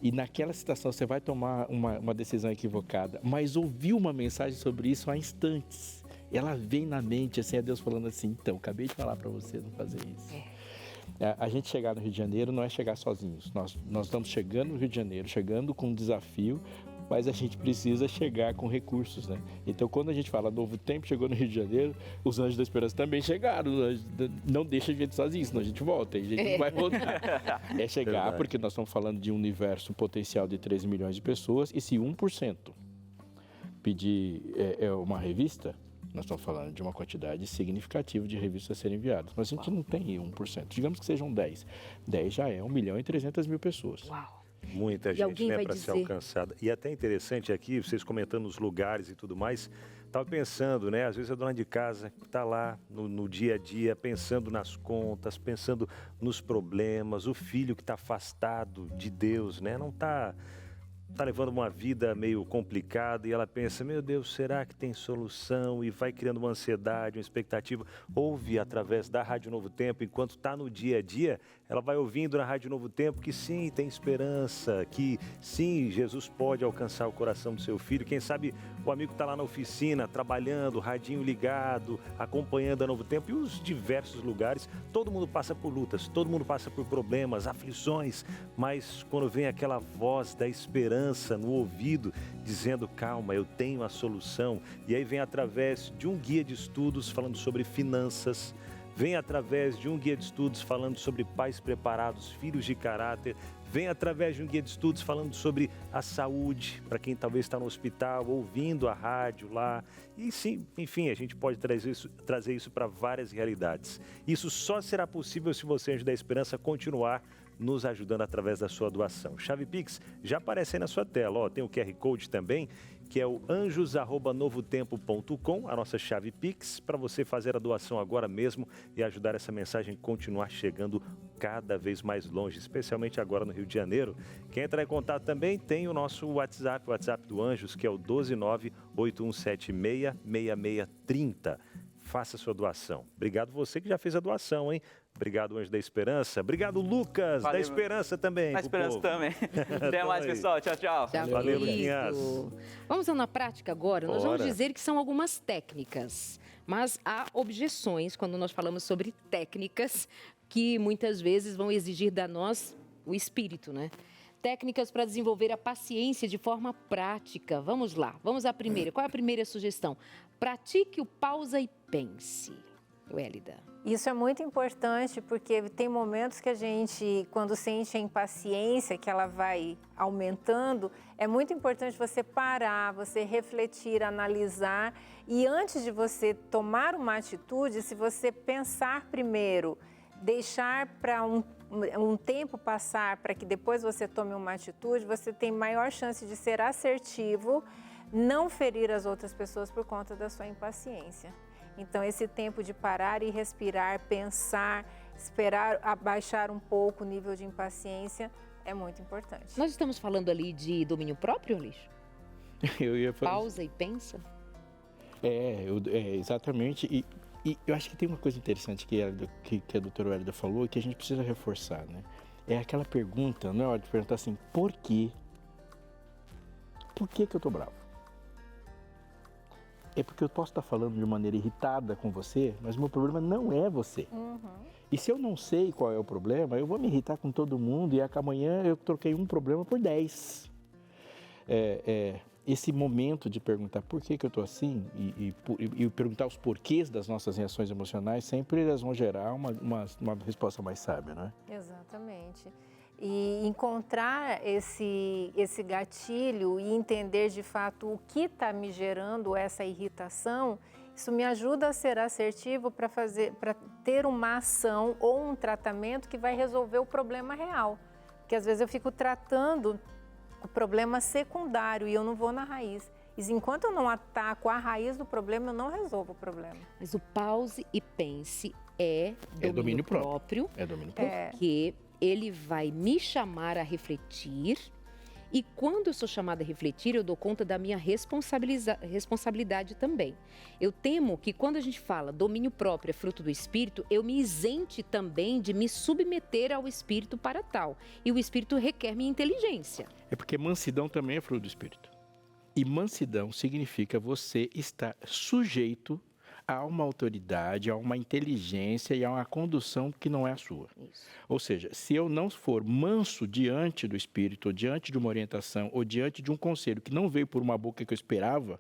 S3: E naquela situação você vai tomar uma decisão equivocada, mas ouvir uma mensagem sobre isso há instantes. Ela vem na mente, assim, é Deus falando assim, então, acabei de falar para você não fazer isso. A gente chegar no Rio de Janeiro não é chegar sozinhos. Nós estamos chegando no Rio de Janeiro, chegando com um desafio, mas a gente precisa chegar com recursos, né? Então, quando a gente fala Novo Tempo chegou no Rio de Janeiro, os Anjos da Esperança também chegaram. Não deixa a gente sozinho, senão a gente volta, e a gente não vai voltar. É chegar, porque nós estamos falando de um universo potencial de 13 milhões de pessoas, e se 1% pedir uma revista, Nós estamos falando de uma quantidade significativa de revistas a serem enviadas. Mas a gente não tem 1%. Digamos que sejam 10. 10 já é 1.300.000 pessoas.
S2: Uau!
S1: Muita gente, né, para ser alcançada. E até interessante aqui, vocês comentando os lugares e tudo mais, estava pensando, né, às vezes a dona de casa está lá no dia a dia, pensando nas contas, pensando nos problemas, o filho que está afastado de Deus, né, não está levando uma vida meio complicada e ela pensa, meu Deus, será que tem solução? E vai criando uma ansiedade, uma expectativa. Ouve através da Rádio Novo Tempo, enquanto está no dia a dia, ela vai ouvindo na Rádio Novo Tempo que sim, tem esperança, que sim, Jesus pode alcançar o coração do seu filho. Quem sabe o amigo está lá na oficina, trabalhando, radinho ligado, acompanhando a Novo Tempo e os diversos lugares. Todo mundo passa por lutas, todo mundo passa por problemas, aflições, mas quando vem aquela voz da esperança no ouvido, dizendo, calma, eu tenho a solução. E aí vem através de um guia de estudos falando sobre finanças, vem através de um guia de estudos falando sobre pais preparados, filhos de caráter, vem através de um guia de estudos falando sobre a saúde, para quem talvez está no hospital, ouvindo a rádio lá. E sim, enfim, a gente pode trazer isso para várias realidades. Isso só será possível se você, Anjo da Esperança, continuar nos ajudando através da sua doação. Chave Pix já aparece aí na sua tela, ó, tem o QR Code também, que é o anjos@novotempo.com, a nossa chave Pix, para você fazer a doação agora mesmo e ajudar essa mensagem a continuar chegando cada vez mais longe, especialmente agora no Rio de Janeiro. Quem entrar em contato também tem o nosso WhatsApp, o WhatsApp do Anjos, que é o 12981766630. Faça a sua doação. Obrigado você que já fez a doação, hein? Obrigado, Anjo da Esperança. Obrigado, Lucas, da Esperança também.
S4: Da Esperança também. Até mais, pessoal. Tchau, tchau.
S1: Valeu, Luquinhas.
S2: Vamos na prática agora? Nós vamos dizer que são algumas técnicas, mas há objeções quando nós falamos sobre técnicas que muitas vezes vão exigir da nós o espírito, né? Técnicas para desenvolver a paciência de forma prática. Vamos lá, vamos à primeira. Qual é a primeira sugestão? Pratique o pausa e pense. Wélida.
S5: Isso é muito importante porque tem momentos que a gente, quando sente a impaciência, que ela vai aumentando, é muito importante você parar, você refletir, analisar e antes de você tomar uma atitude, se você pensar primeiro, deixar para um tempo passar para que depois você tome uma atitude, você tem maior chance de ser assertivo, não ferir as outras pessoas por conta da sua impaciência. Então, esse tempo de parar e respirar, pensar, esperar abaixar um pouco o nível de impaciência é muito importante.
S2: Nós estamos falando ali de domínio próprio, Lixo?
S3: Eu ia falar...
S2: Pausa e pensa?
S3: Exatamente. E eu acho que tem uma coisa interessante que a doutora Wélida falou que a gente precisa reforçar, né? É aquela pergunta, não é hora de perguntar assim, por quê? Por que eu tô bravo? É porque eu posso estar falando de maneira irritada com você, mas o meu problema não é você. E se eu não sei qual é o problema, eu vou me irritar com todo mundo e amanhã eu troquei um problema por 10. Esse momento de perguntar por que eu estou assim e perguntar os porquês das nossas reações emocionais, sempre elas vão gerar uma resposta mais sábia, não é?
S5: Exatamente. E encontrar esse gatilho e entender de fato o que está me gerando essa irritação, isso me ajuda a ser assertivo para ter uma ação ou um tratamento que vai resolver o problema real. Porque às vezes eu fico tratando o problema secundário e eu não vou na raiz. E enquanto eu não ataco a raiz do problema, eu não resolvo o problema.
S2: Mas o pause e pense é domínio próprio.
S3: É domínio próprio.
S2: Porque ele vai me chamar a refletir e quando eu sou chamada a refletir, eu dou conta da minha responsabilidade também. Eu temo que quando a gente fala domínio próprio é fruto do Espírito, eu me isente também de me submeter ao Espírito para tal. E o Espírito requer minha inteligência.
S3: É porque mansidão também é fruto do Espírito. E mansidão significa você estar sujeito a uma autoridade, a uma inteligência e a uma condução que não é a sua.
S2: Isso.
S3: Ou seja, se eu não for manso diante do Espírito, ou diante de uma orientação, ou diante de um conselho que não veio por uma boca que eu esperava,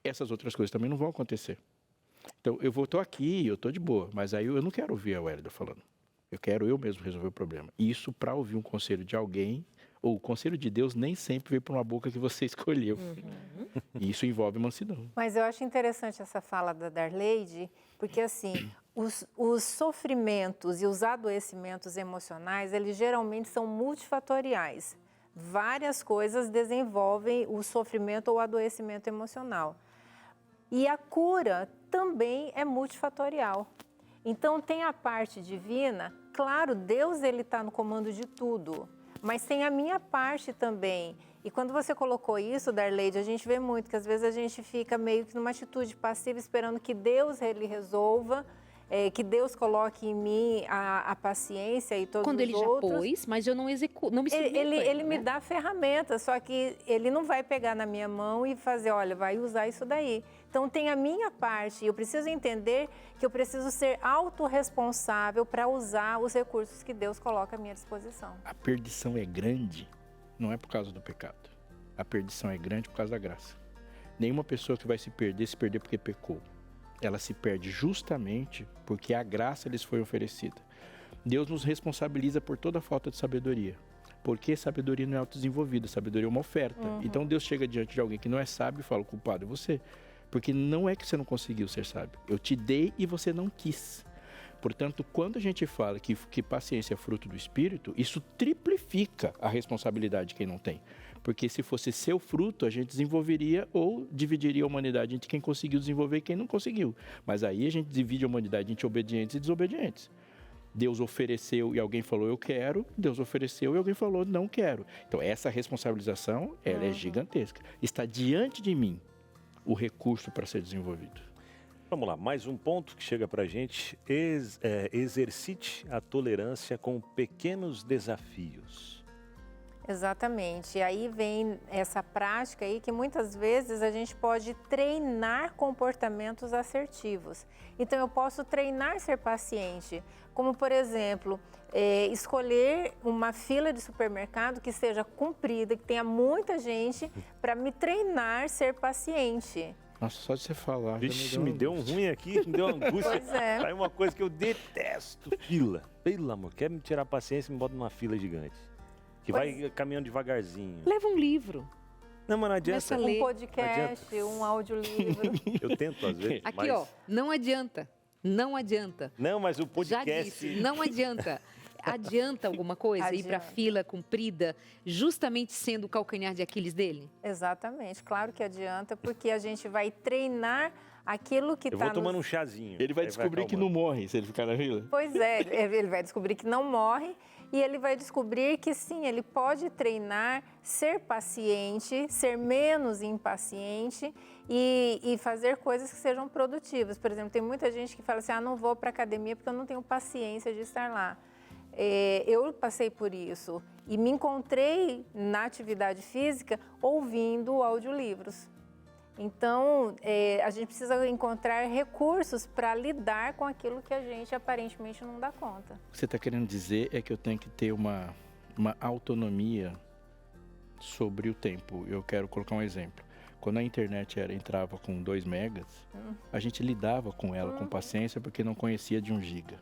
S3: essas outras coisas também não vão acontecer. Então, eu estou aqui, eu estou de boa, mas aí eu não quero ouvir a Wélida falando. Eu quero eu mesmo resolver o problema. Isso para ouvir um conselho de alguém, ou o conselho de Deus nem sempre veio por uma boca que você escolheu. E isso envolve mansidão.
S5: Mas eu acho interessante essa fala da Darleide, porque assim, os sofrimentos e os adoecimentos emocionais, eles geralmente são multifatoriais. Várias coisas desenvolvem o sofrimento ou o adoecimento emocional. E a cura também é multifatorial. Então, tem a parte divina, claro, Deus ele está no comando de tudo, mas tem a minha parte também. E quando você colocou isso, Darleide, a gente vê muito que às vezes a gente fica meio que numa atitude passiva, esperando que Deus ele resolva, que Deus coloque em mim a paciência e todos
S2: Quando
S5: os
S2: ele
S5: outros.
S2: já pôs, mas eu não executo, não me submeto.
S5: Ele me dá ferramentas, só que ele não vai pegar na minha mão e fazer, olha, vai usar isso daí. Então, tem a minha parte, eu preciso entender que eu preciso ser autorresponsável para usar os recursos que Deus coloca à minha disposição.
S3: A perdição é grande, não é por causa do pecado. A perdição é grande por causa da graça. Nenhuma pessoa que vai se perder porque pecou. Ela se perde justamente porque a graça lhes foi oferecida. Deus nos responsabiliza por toda a falta de sabedoria. Porque sabedoria não é autodesenvolvida, sabedoria é uma oferta. Então Deus chega diante de alguém que não é sábio e fala, o culpado é você. Porque não é que você não conseguiu ser sábio. Eu te dei e você não quis. Portanto, quando a gente fala que paciência é fruto do Espírito, isso triplifica a responsabilidade de quem não tem. Porque se fosse seu fruto, a gente desenvolveria ou dividiria a humanidade entre quem conseguiu desenvolver e quem não conseguiu. Mas aí a gente divide a humanidade entre obedientes e desobedientes. Deus ofereceu e alguém falou, eu quero. Deus ofereceu e alguém falou, não quero. Então, essa responsabilização, ela é gigantesca. Está diante de mim o recurso para ser desenvolvido.
S1: Vamos lá, mais um ponto que chega para a gente. Exercite a tolerância com pequenos desafios.
S5: Exatamente. E aí vem essa prática aí que muitas vezes a gente pode treinar comportamentos assertivos. Então, eu posso treinar ser paciente, como, por exemplo, escolher uma fila de supermercado que seja comprida, que tenha muita gente, para me treinar ser paciente.
S3: Nossa, só de você falar.
S1: Vixe, me deu um ruim aqui, me deu uma angústia.
S5: Pois é.
S1: Aí uma coisa que eu detesto, fila. Pelo amor, quer me tirar a paciência e me bota numa fila gigante. Que vai caminhando devagarzinho.
S2: Leva um livro.
S1: Não, mas não adianta.
S2: Começa a ler.
S5: Um podcast, um audiolivro.
S1: Eu tento às vezes,
S2: Aqui,
S1: mas...
S2: ó, não adianta. Não adianta.
S1: Não, mas o
S2: Já
S1: podcast...
S2: disse, não adianta. Adianta alguma coisa ir para a fila comprida, justamente sendo o calcanhar de Aquiles dele?
S5: Exatamente, claro que adianta, porque a gente vai treinar aquilo que está...
S1: Eu vou tomando um chazinho.
S3: Ele vai descobrir que não morre se ele ficar na fila.
S5: Pois é, ele vai descobrir que não morre e ele vai descobrir que sim, ele pode treinar, ser paciente, ser menos impaciente e fazer coisas que sejam produtivas. Por exemplo, tem muita gente que fala assim, não vou para a academia porque eu não tenho paciência de estar lá. Eu passei por isso e me encontrei na atividade física ouvindo audiolivros. Então, a gente precisa encontrar recursos para lidar com aquilo que a gente aparentemente não dá conta.
S3: O que você está querendo dizer é que eu tenho que ter uma autonomia sobre o tempo. Eu quero colocar um exemplo. Quando a internet entrava com 2 megas, a gente lidava com ela com paciência porque não conhecia de 1 giga.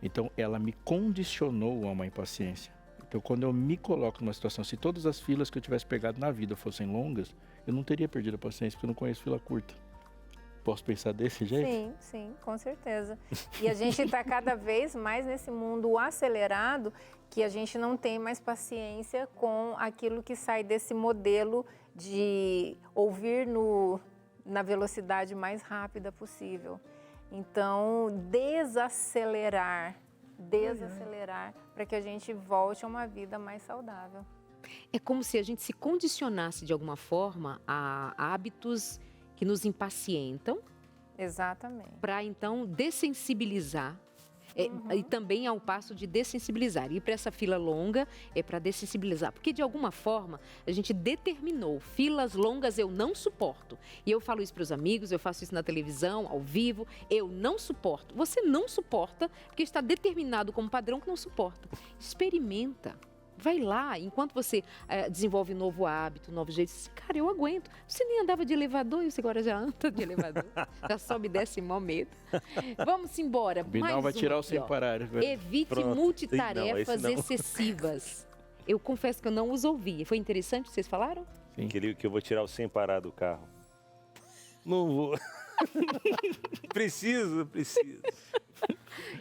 S3: Então, ela me condicionou a uma impaciência. Então, quando eu me coloco numa situação, se todas as filas que eu tivesse pegado na vida fossem longas, eu não teria perdido a paciência, porque eu não conheço fila curta. Posso pensar desse jeito?
S5: Sim, sim, com certeza. E a gente está cada vez mais nesse mundo acelerado, que a gente não tem mais paciência com aquilo que sai desse modelo de ouvir na velocidade mais rápida possível. Então, desacelerar para que a gente volte a uma vida mais saudável.
S2: É como se a gente se condicionasse de alguma forma a hábitos que nos impacientam.
S5: Exatamente.
S2: Para então dessensibilizar. E também ao passo de dessensibilizar. Ir para essa fila longa é para dessensibilizar. Porque de alguma forma a gente determinou, filas longas eu não suporto. E eu falo isso para os amigos, eu faço isso na televisão, ao vivo, eu não suporto. Você não suporta porque está determinado como padrão que não suporta. Experimenta. Vai lá, enquanto você desenvolve um novo hábito, um novo jeito, cara, eu aguento. Você nem andava de elevador e você agora já anda de elevador. Já sobe e desce, mó medo. Vamos embora.
S3: Binal vai tirar o sem parar.
S2: Evite multitarefas excessivas. Eu confesso que eu não os ouvi. Foi interessante o que vocês falaram?
S3: Sim.
S1: Que eu vou tirar o sem parar do carro. Não vou. Preciso.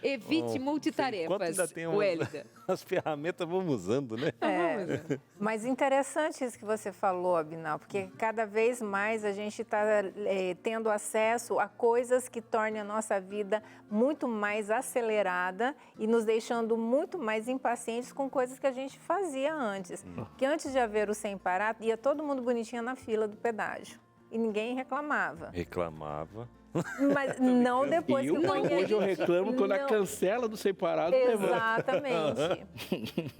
S2: Evite multitarefas,
S1: Enquanto ainda tem
S2: Wélida.
S1: as ferramentas, vamos usando, né?
S5: Mas interessante isso que você falou, Abinal, porque cada vez mais a gente está tendo acesso a coisas que tornem a nossa vida muito mais acelerada e nos deixando muito mais impacientes com coisas que a gente fazia antes. Porque antes de haver o sem parar, ia todo mundo bonitinho na fila do pedágio e ninguém reclamava.
S1: Reclamava.
S5: Mas não depois que
S3: hoje eu reclamo quando a cancela do separado.
S5: Exatamente.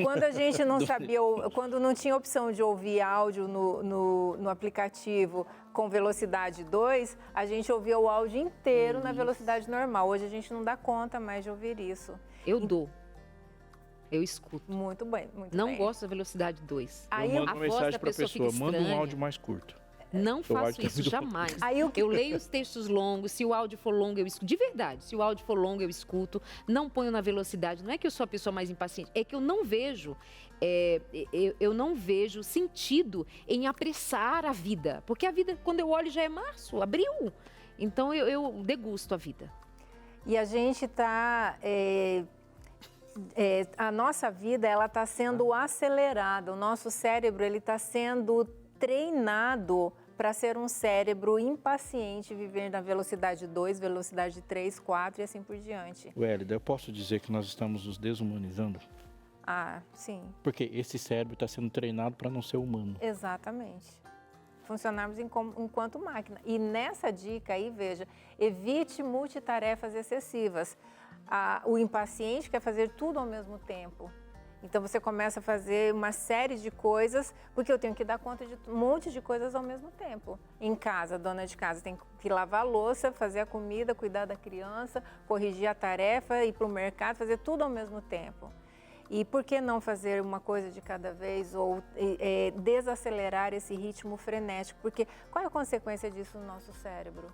S5: Quando a gente não sabia, quando não tinha opção de ouvir áudio no aplicativo com velocidade 2, a gente ouvia o áudio inteiro na velocidade normal. Hoje a gente não dá conta mais de ouvir isso.
S2: Eu escuto.
S5: Muito bem, muito
S2: não
S5: bem.
S2: gosto da velocidade 2.
S3: Aí eu mando uma mensagem para a pessoa, manda um áudio mais curto.
S2: Não faço isso jamais. Eu leio os textos longos, se o áudio for longo eu escuto. De verdade, se o áudio for longo eu escuto. Não ponho na velocidade. Não é que eu sou a pessoa mais impaciente, é que eu não vejo, eu não vejo sentido em apressar a vida. Porque a vida, quando eu olho, já é março, abril. Então eu degusto a vida.
S5: E a gente está... a nossa vida, ela está sendo acelerada. O nosso cérebro, ele está sendo treinado para ser um cérebro impaciente, viver na velocidade 2, velocidade 3, 4 e assim por diante.
S3: Wélida, eu posso dizer que nós estamos nos desumanizando?
S5: Ah, sim.
S3: Porque esse cérebro está sendo treinado para não ser humano.
S5: Exatamente. Funcionarmos enquanto máquina. E nessa dica aí, veja, evite multitarefas excessivas. O impaciente quer fazer tudo ao mesmo tempo. Então, você começa a fazer uma série de coisas, porque eu tenho que dar conta de um monte de coisas ao mesmo tempo. Em casa, a dona de casa tem que lavar a louça, fazer a comida, cuidar da criança, corrigir a tarefa, ir para o mercado, fazer tudo ao mesmo tempo. E por que não fazer uma coisa de cada vez ou desacelerar esse ritmo frenético? Porque qual é a consequência disso no nosso cérebro?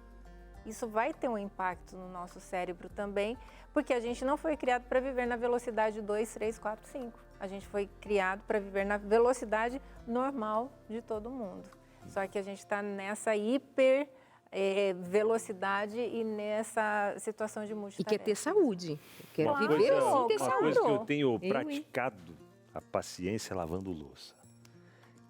S5: Isso vai ter um impacto no nosso cérebro também, porque a gente não foi criado para viver na velocidade 2, 3, 4, 5. A gente foi criado para viver na velocidade normal de todo mundo. Só que a gente está nessa hiper velocidade e nessa situação de multitarefa.
S2: E quer ter saúde. Quero
S1: Uma
S2: viver
S1: coisa,
S2: assim, ter
S1: uma
S2: saúde.
S1: coisa que eu tenho praticado, a paciência lavando louça.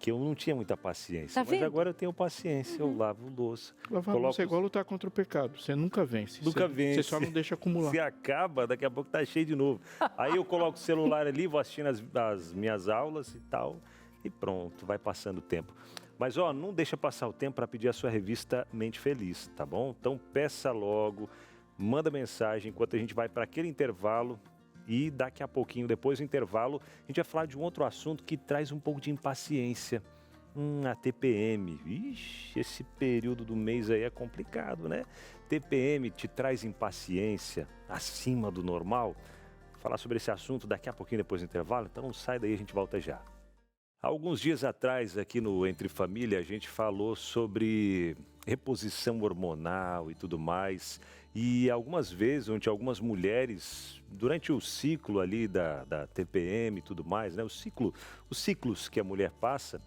S1: Que eu não tinha muita paciência, mas agora eu tenho paciência, eu lavo louça.
S3: Lavar louça é igual lutar contra o pecado, você nunca vence. Você só não deixa acumular.
S1: Se acaba, daqui a pouco tá cheio de novo. Aí eu coloco o celular ali, vou assistindo as minhas aulas e tal, e pronto, vai passando o tempo. Mas, não deixa passar o tempo para pedir a sua revista Mente Feliz, tá bom? Então peça logo, manda mensagem enquanto a gente vai para aquele intervalo. E daqui a pouquinho, depois do intervalo, a gente vai falar de um outro assunto que traz um pouco de impaciência. A TPM. Ixi, esse período do mês aí é complicado, né? TPM te traz impaciência acima do normal? Vou falar sobre esse assunto daqui a pouquinho, depois do intervalo, então não sai daí, a gente volta já. Alguns dias atrás, aqui no Entre Família, a gente falou sobre reposição hormonal e tudo mais. E algumas vezes, onde algumas mulheres, durante o ciclo ali da TPM e tudo mais, né, os ciclos que a mulher passa,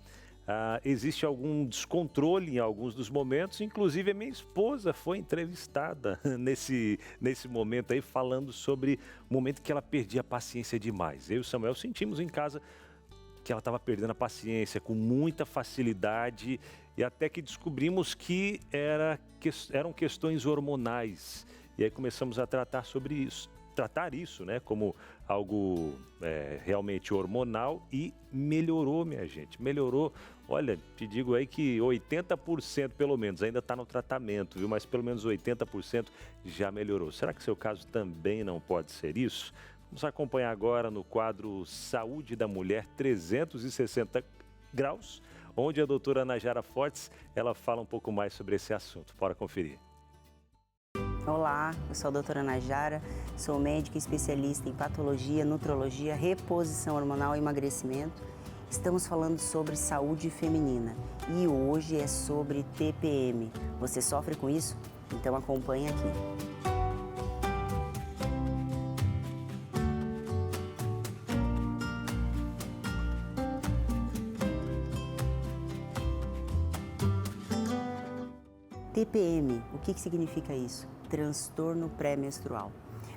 S1: existe algum descontrole em alguns dos momentos. Inclusive, a minha esposa foi entrevistada nesse momento aí, falando sobre o momento que ela perdia a paciência demais. Eu e o Samuel sentimos em casa que ela estava perdendo a paciência com muita facilidade e até que descobrimos que eram questões hormonais. E aí começamos a tratar isso, né, como algo realmente hormonal e melhorou, minha gente, melhorou. Olha, te digo aí que 80% pelo menos ainda está no tratamento, viu? Mas pelo menos 80% já melhorou. Será que seu caso também não pode ser isso? Vamos acompanhar agora no quadro Saúde da Mulher 360 graus, onde a doutora Najara Fortes, ela fala um pouco mais sobre esse assunto. Bora conferir.
S15: Olá, eu sou a doutora Najara, sou médica especialista em patologia, nutrologia, reposição hormonal e emagrecimento. Estamos falando sobre saúde feminina e hoje é sobre TPM. Você sofre com isso? Então acompanhe aqui. TPM, o que significa isso? Transtorno pré-menstrual.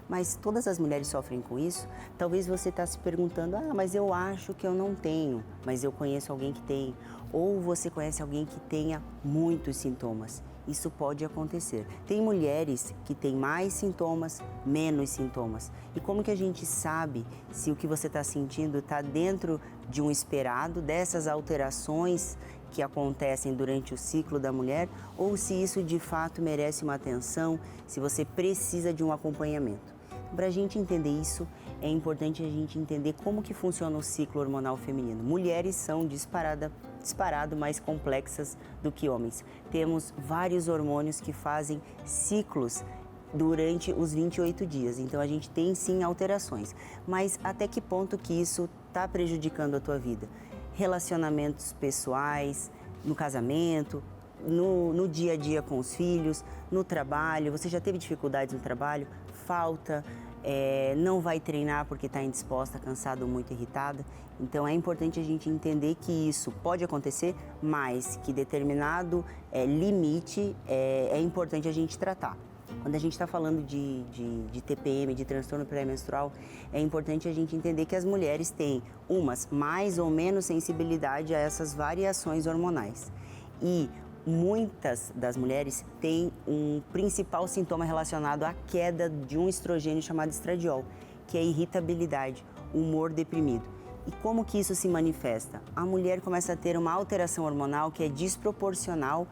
S15: Mas todas as mulheres sofrem com isso. Talvez você está se perguntando, mas eu acho que eu não tenho, mas eu conheço alguém que tem. Ou você conhece alguém que tenha muitos sintomas. Isso pode acontecer. Tem mulheres que têm mais sintomas, menos sintomas. E como que a gente sabe se o que você está sentindo está dentro de um esperado, dessas alterações que acontecem durante o ciclo da mulher, ou se isso de fato merece uma atenção, se você precisa de um acompanhamento. Para a gente entender isso, é importante a gente entender como que funciona o ciclo hormonal feminino. Mulheres são disparado mais complexas do que homens. Temos vários hormônios que fazem ciclos durante os 28 dias. Então, a gente tem sim alterações. Mas até que ponto que isso está prejudicando a tua vida? Relacionamentos pessoais, no casamento, no dia a dia com os filhos, no trabalho. Você já teve dificuldades no trabalho? Falta, não vai treinar porque está indisposta, cansada ou muito irritada. Então é importante a gente entender que isso pode acontecer, mas que determinado limite é importante a gente tratar. Quando a gente está falando de TPM, de transtorno pré-menstrual, é importante a gente entender que as mulheres têm umas mais ou menos sensibilidade a essas variações hormonais. E muitas das mulheres têm um principal sintoma relacionado à queda de um estrogênio chamado estradiol, que é a irritabilidade, humor deprimido. E como que isso se manifesta? A mulher começa a ter uma alteração hormonal que é desproporcional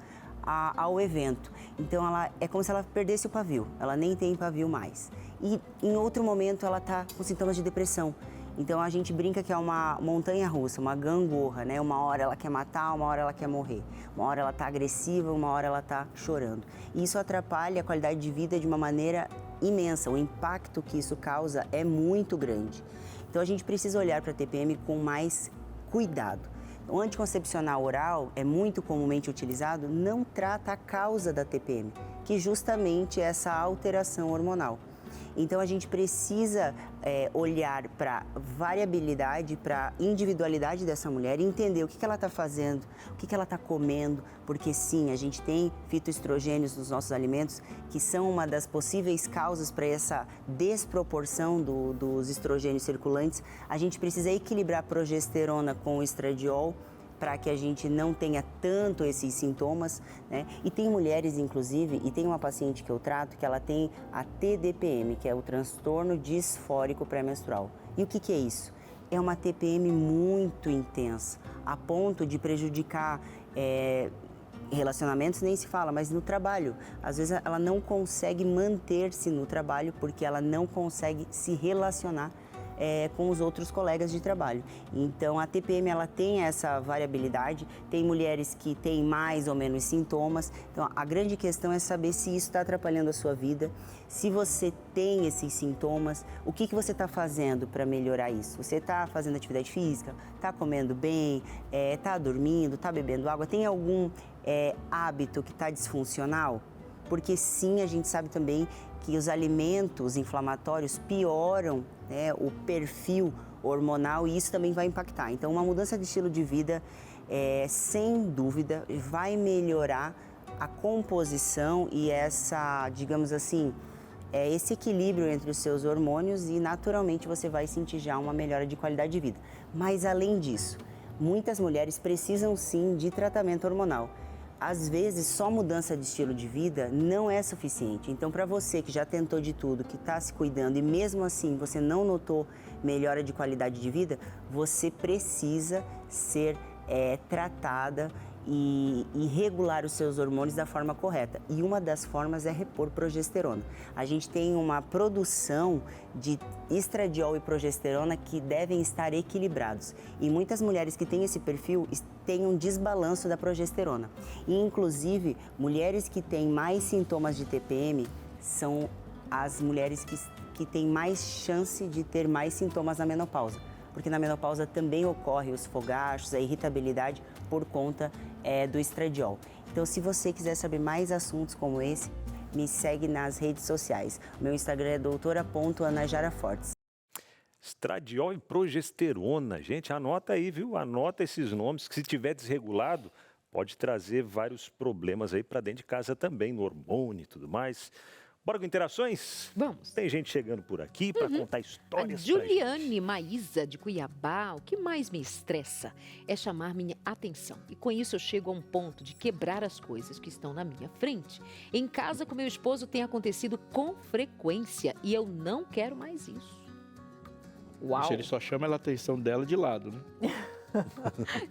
S15: ao evento. Então, é como se ela perdesse o pavio, ela nem tem pavio mais. E em outro momento ela está com sintomas de depressão. Então a gente brinca que é uma montanha-russa, uma gangorra, né? Uma hora ela quer matar, uma hora ela quer morrer. Uma hora ela está agressiva, uma hora ela está chorando. E isso atrapalha a qualidade de vida de uma maneira imensa. O impacto que isso causa é muito grande. Então a gente precisa olhar para a TPM com mais cuidado. O anticoncepcional oral é muito comumente utilizado, não trata a causa da TPM, que justamente é essa alteração hormonal. Então a gente precisa olhar para variabilidade, para individualidade dessa mulher e entender o que ela está fazendo, o que ela está comendo, porque sim, a gente tem fitoestrogênios nos nossos alimentos que são uma das possíveis causas para essa desproporção dos estrogênios circulantes. A gente precisa equilibrar a progesterona com o estradiol, para que a gente não tenha tanto esses sintomas, né? E tem mulheres, inclusive, e tem uma paciente que eu trato que ela tem a TDPM, que é o transtorno disfórico pré-menstrual. E o que é isso? É uma TPM muito intensa, a ponto de prejudicar relacionamentos, nem se fala, mas no trabalho. Às vezes ela não consegue manter-se no trabalho porque ela não consegue se relacionar com os outros colegas de trabalho. Então, a TPM ela tem essa variabilidade, tem mulheres que têm mais ou menos sintomas. Então, a grande questão é saber se isso está atrapalhando a sua vida, se você tem esses sintomas, o que você está fazendo para melhorar isso? Você está fazendo atividade física, está comendo bem, está dormindo, está bebendo água, tem algum hábito que está disfuncional? Porque sim, a gente sabe também que os alimentos inflamatórios pioram, né, o perfil hormonal e isso também vai impactar. Então, uma mudança de estilo de vida, sem dúvida, vai melhorar a composição e essa, digamos assim, esse equilíbrio entre os seus hormônios e naturalmente você vai sentir já uma melhora de qualidade de vida. Mas além disso, muitas mulheres precisam sim de tratamento hormonal. Às vezes, só mudança de estilo de vida não é suficiente. Então, para você que já tentou de tudo, que está se cuidando e mesmo assim você não notou melhora de qualidade de vida, você precisa ser tratada e regular os seus hormônios da forma correta. E uma das formas é repor progesterona. A gente tem uma produção de estradiol e progesterona que devem estar equilibrados. E muitas mulheres que têm esse perfil têm um desbalanço da progesterona. E, inclusive, mulheres que têm mais sintomas de TPM são as mulheres que têm mais chance de ter mais sintomas na menopausa. Porque na menopausa também ocorre os fogachos, a irritabilidade por conta do estradiol. Então, se você quiser saber mais assuntos como esse, me segue nas redes sociais. O meu Instagram é doutora.anajarafortes.
S1: Estradiol e progesterona. Gente, anota aí, viu? Anota esses nomes, que se tiver desregulado, pode trazer vários problemas aí para dentro de casa também, no hormônio e tudo mais. Bora com interações?
S2: Vamos.
S1: Tem gente chegando por aqui para contar histórias.
S2: A Juliane Maísa, de Cuiabá, o que mais me estressa é chamar minha atenção. E com isso eu chego a um ponto de quebrar as coisas que estão na minha frente. Em casa com meu esposo tem acontecido com frequência e eu não quero mais isso. Uau!
S3: Ele só chama a atenção dela de lado, né?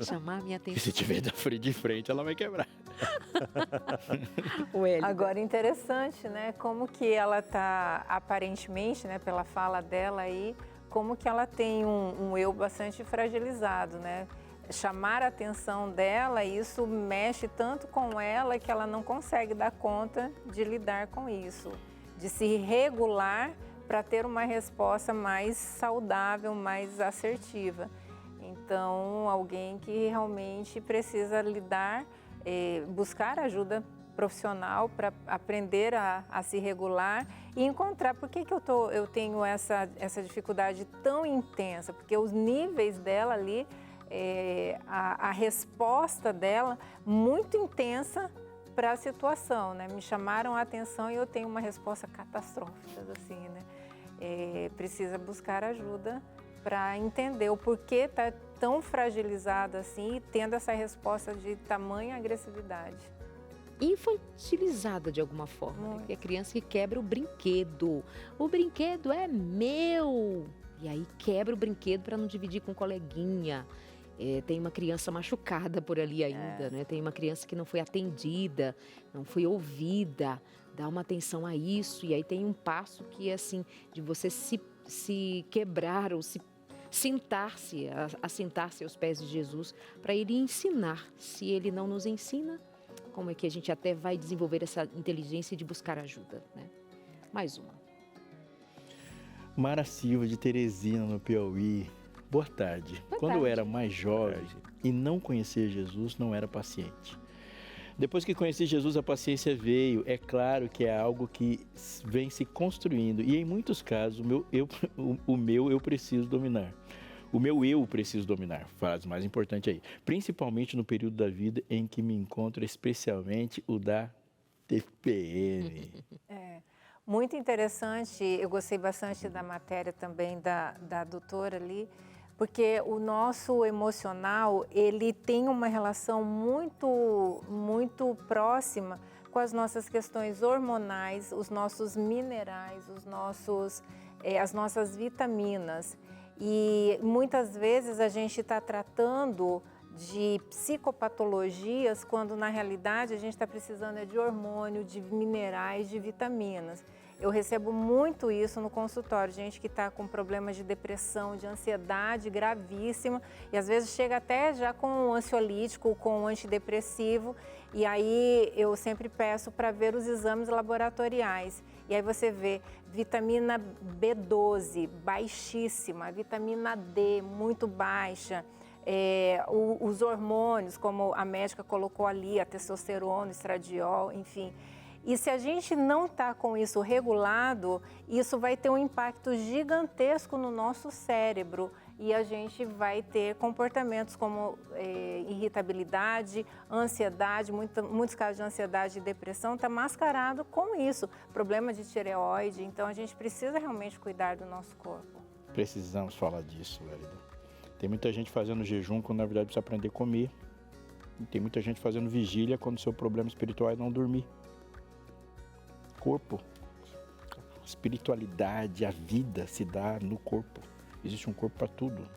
S2: Chamar minha atenção.
S3: E se tiver de frente, ela vai quebrar.
S5: Agora, interessante, né? Como que ela está, aparentemente, né, pela fala dela aí, como que ela tem um eu bastante fragilizado, né? Chamar a atenção dela, isso mexe tanto com ela que ela não consegue dar conta de lidar com isso, de se regular para ter uma resposta mais saudável, mais assertiva. Então, alguém que realmente precisa lidar, buscar ajuda profissional para aprender a se regular e encontrar por que eu tenho essa dificuldade tão intensa, porque os níveis dela ali, a resposta dela muito intensa para a situação, né? Me chamaram a atenção e eu tenho uma resposta catastrófica, assim, né? Precisa buscar ajuda para entender o porquê está tão fragilizado assim e tendo essa resposta de tamanha agressividade.
S2: Infantilizada de alguma forma, né? Que é a criança que quebra o brinquedo. O brinquedo é meu! E aí quebra o brinquedo para não dividir com o coleguinha. Tem uma criança machucada por ali ainda, né? Tem uma criança que não foi atendida, não foi ouvida. Dá uma atenção a isso. E aí tem um passo que é assim, de você se quebrar ou se sentar-se, assentar-se aos pés de Jesus para ele ensinar. Se ele não nos ensina, como é que a gente até vai desenvolver essa inteligência de buscar ajuda, né? Mais uma.
S3: Mara Silva, de Teresina, no Piauí. Boa tarde. Quando eu era mais jovem e não conhecia Jesus, não era paciente. Depois que conheci Jesus, a paciência veio. É claro que é algo que vem se construindo. E em muitos casos, o meu eu preciso dominar. O meu eu preciso dominar. Frase mais importante aí. Principalmente no período da vida em que me encontro, especialmente o da TPM.
S5: Muito interessante. Eu gostei bastante da matéria também da doutora ali, porque o nosso emocional, ele tem uma relação muito, muito próxima com as nossas questões hormonais, os nossos minerais, as nossas vitaminas. E muitas vezes a gente está tratando de psicopatologias, quando na realidade a gente está precisando de hormônio, de minerais, de vitaminas. Eu recebo muito isso no consultório, gente que está com problemas de depressão, de ansiedade gravíssima e às vezes chega até já com um ansiolítico, com um antidepressivo e aí eu sempre peço para ver os exames laboratoriais. E aí você vê vitamina B12 baixíssima, vitamina D muito baixa, os hormônios, como a médica colocou ali, a testosterona, o estradiol, enfim. E se a gente não está com isso regulado, isso vai ter um impacto gigantesco no nosso cérebro e a gente vai ter comportamentos como irritabilidade, ansiedade, muitos casos de ansiedade e depressão está mascarado com isso, problema de tireoide, então a gente precisa realmente cuidar do nosso corpo.
S3: Precisamos falar disso, Lérida. Tem muita gente fazendo jejum quando na verdade precisa aprender a comer. E tem muita gente fazendo vigília quando o seu problema espiritual é não dormir. Corpo, espiritualidade, a vida se dá no corpo. Existe um corpo para tudo.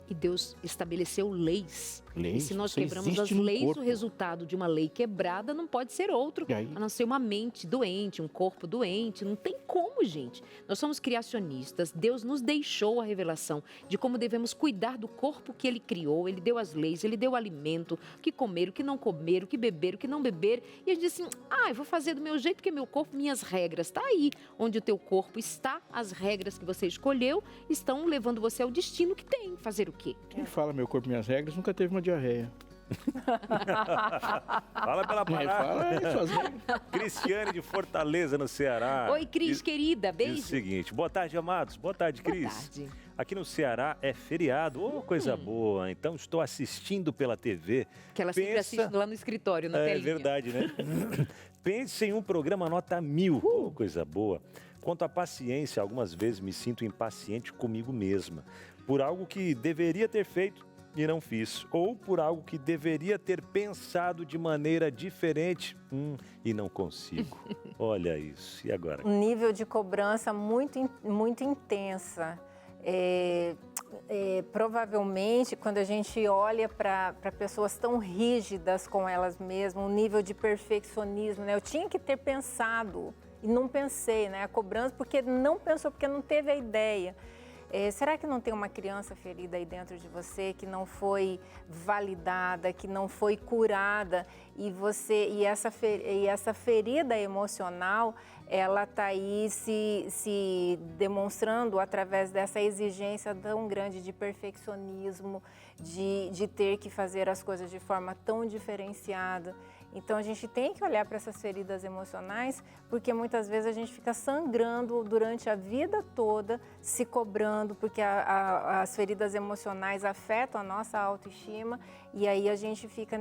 S2: E Deus estabeleceu leis.
S3: E
S2: se nós quebramos as leis, o resultado de uma lei quebrada não pode ser outro, a não ser uma mente doente, um corpo doente. Não tem como, gente. Nós somos criacionistas. Deus nos deixou a revelação de como devemos cuidar do corpo que Ele criou. Ele deu as leis, Ele deu o alimento, o que comer, o que não comer, o que beber, o que não beber. E a gente diz assim, eu vou fazer do meu jeito, porque meu corpo, minhas regras. Está aí onde o teu corpo está, as regras que você escolheu estão levando você ao destino que tem. Fazer o quê?
S3: Quem fala meu corpo, minhas regras, nunca teve uma diarreia.
S1: Fala pela palavra. Cristiane de Fortaleza, no Ceará.
S2: Oi, Cris, querida, beijo.
S1: Diz o seguinte, boa tarde, amados. Boa tarde, Cris.
S2: Boa tarde.
S1: Aqui no Ceará é feriado, coisa boa. Então estou assistindo pela TV.
S2: Que ela sempre assiste lá no escritório, na telinha.
S1: É verdade, né? Pense em um programa nota 1000, coisa boa. Quanto à paciência, algumas vezes me sinto impaciente comigo mesma, por algo que deveria ter feito e não fiz, ou por algo que deveria ter pensado de maneira diferente e não consigo. Olha isso, e agora?
S5: Um nível de cobrança muito intensa. Provavelmente, quando a gente olha para pessoas tão rígidas com elas mesmas, um nível de perfeccionismo, né? Eu tinha que ter pensado e não pensei, né? A cobrança porque não pensou, porque não teve a ideia. Será que não tem uma criança ferida aí dentro de você que não foi validada, que não foi curada e essa ferida emocional, ela está aí se demonstrando através dessa exigência tão grande de perfeccionismo, de ter que fazer as coisas de forma tão diferenciada. Então, a gente tem que olhar para essas feridas emocionais, porque muitas vezes a gente fica sangrando durante a vida toda, se cobrando, porque as feridas emocionais afetam a nossa autoestima, e aí a gente fica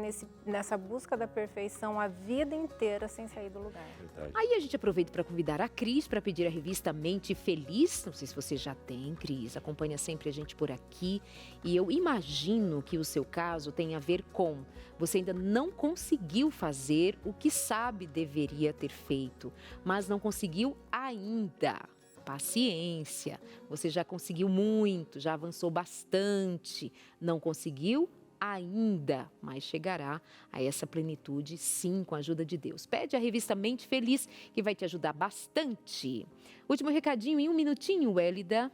S5: nessa busca da perfeição a vida inteira sem sair do lugar.
S2: Aí a gente aproveita para convidar a Cris para pedir a revista Mente Feliz. Não sei se você já tem, Cris, acompanha sempre a gente por aqui. E eu imagino que o seu caso tem a ver com você ainda não conseguiu fazer o que sabe deveria ter feito, mas não conseguiu ainda. Paciência, você já conseguiu muito, já avançou bastante, não conseguiu ainda, mas chegará a essa plenitude, sim, com a ajuda de Deus. Pede a revista Mente Feliz, que vai te ajudar bastante. Último recadinho em 1 minutinho, Wélida.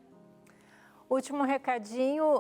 S5: Último recadinho,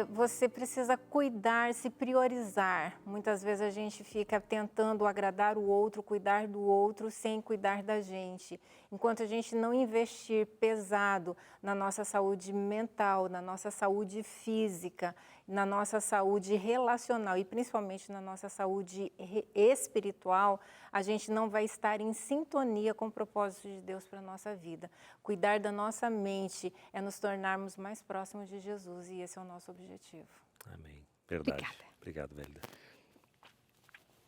S5: você precisa cuidar, se priorizar. Muitas vezes a gente fica tentando agradar o outro, cuidar do outro, sem cuidar da gente. Enquanto a gente não investir pesado na nossa saúde mental, na nossa saúde física, na nossa saúde relacional e principalmente na nossa saúde espiritual, a gente não vai estar em sintonia com o propósito de Deus para a nossa vida. Cuidar da nossa mente é nos tornarmos mais próximos de Jesus e esse é o nosso objetivo.
S1: Amém. Verdade. Obrigado, Wélida.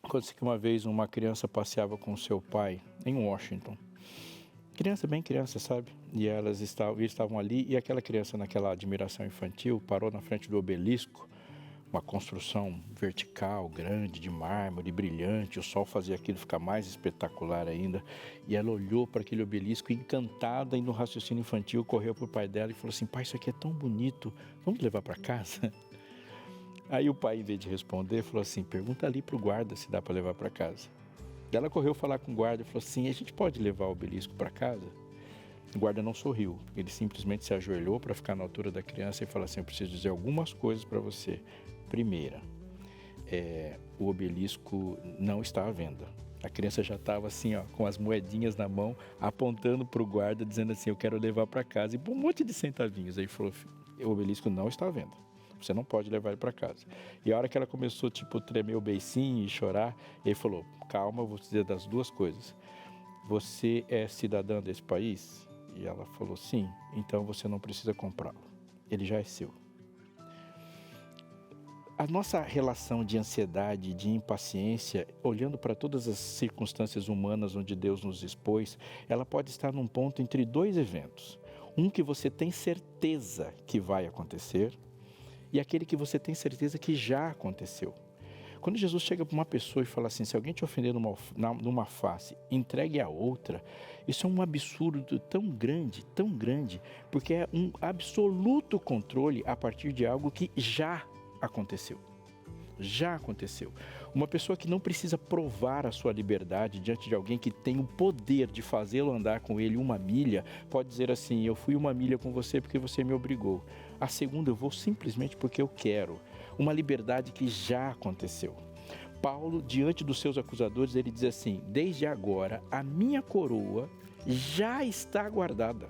S3: Aconteceu que uma vez uma criança passeava com seu pai em Washington. Criança, bem criança, sabe? E eles estavam ali e aquela criança, naquela admiração infantil, parou na frente do obelisco, uma construção vertical, grande, de mármore, brilhante. O sol fazia aquilo ficar mais espetacular ainda. E ela olhou para aquele obelisco encantada e no raciocínio infantil correu para o pai dela e falou assim: pai, isso aqui é tão bonito, vamos levar para casa? Aí o pai, em vez de responder, falou assim: pergunta ali para o guarda se dá para levar para casa. Ela correu falar com o guarda e falou assim: a gente pode levar o obelisco para casa? O guarda não sorriu, ele simplesmente se ajoelhou para ficar na altura da criança e falou assim: eu preciso dizer algumas coisas para você. Primeira, o obelisco não está à venda. A criança já estava assim, ó, com as moedinhas na mão, apontando para o guarda, dizendo assim: eu quero levar para casa, e um monte de centavinhos. Aí falou: o obelisco não está à venda. Você não pode levar ele para casa. E a hora que ela começou, tremer o beicinho e chorar, ele falou: calma, eu vou te dizer das duas coisas. Você é cidadã desse país? E ela falou: sim, então você não precisa comprá-lo. Ele já é seu. A nossa relação de ansiedade, de impaciência, olhando para todas as circunstâncias humanas onde Deus nos expôs, ela pode estar num ponto entre dois eventos. Um que você tem certeza que vai acontecer, e aquele que você tem certeza que já aconteceu. Quando Jesus chega para uma pessoa e fala assim: se alguém te ofender numa face, entregue a outra, isso é um absurdo tão grande, porque é um absoluto controle a partir de algo que já aconteceu. Já aconteceu. Uma pessoa que não precisa provar a sua liberdade diante de alguém que tem o poder de fazê-lo andar com ele 1 milha, pode dizer assim: eu fui 1 milha com você porque você me obrigou. A segunda, eu vou simplesmente porque eu quero. Uma liberdade que já aconteceu. Paulo, diante dos seus acusadores, ele diz assim: desde agora a minha coroa já está guardada.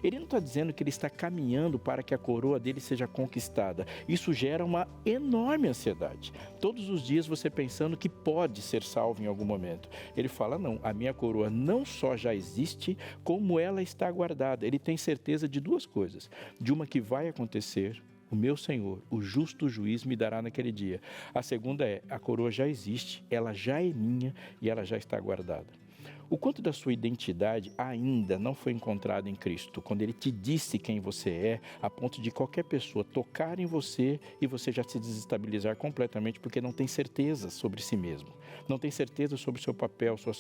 S3: Ele não está dizendo que ele está caminhando para que a coroa dele seja conquistada. Isso gera uma enorme ansiedade. Todos os dias você pensando que pode ser salvo em algum momento. Ele fala, não, a minha coroa não só já existe, como ela está guardada. Ele tem certeza de duas coisas. De uma que vai acontecer, o meu Senhor, o justo juiz, me dará naquele dia. A segunda é, a coroa já existe, ela já é minha e ela já está guardada. O quanto da sua identidade ainda não foi encontrado em Cristo, quando Ele te disse quem você é, a ponto de qualquer pessoa tocar em você e você já se desestabilizar completamente porque não tem certeza sobre si mesmo. Não tem certeza sobre o seu papel, sua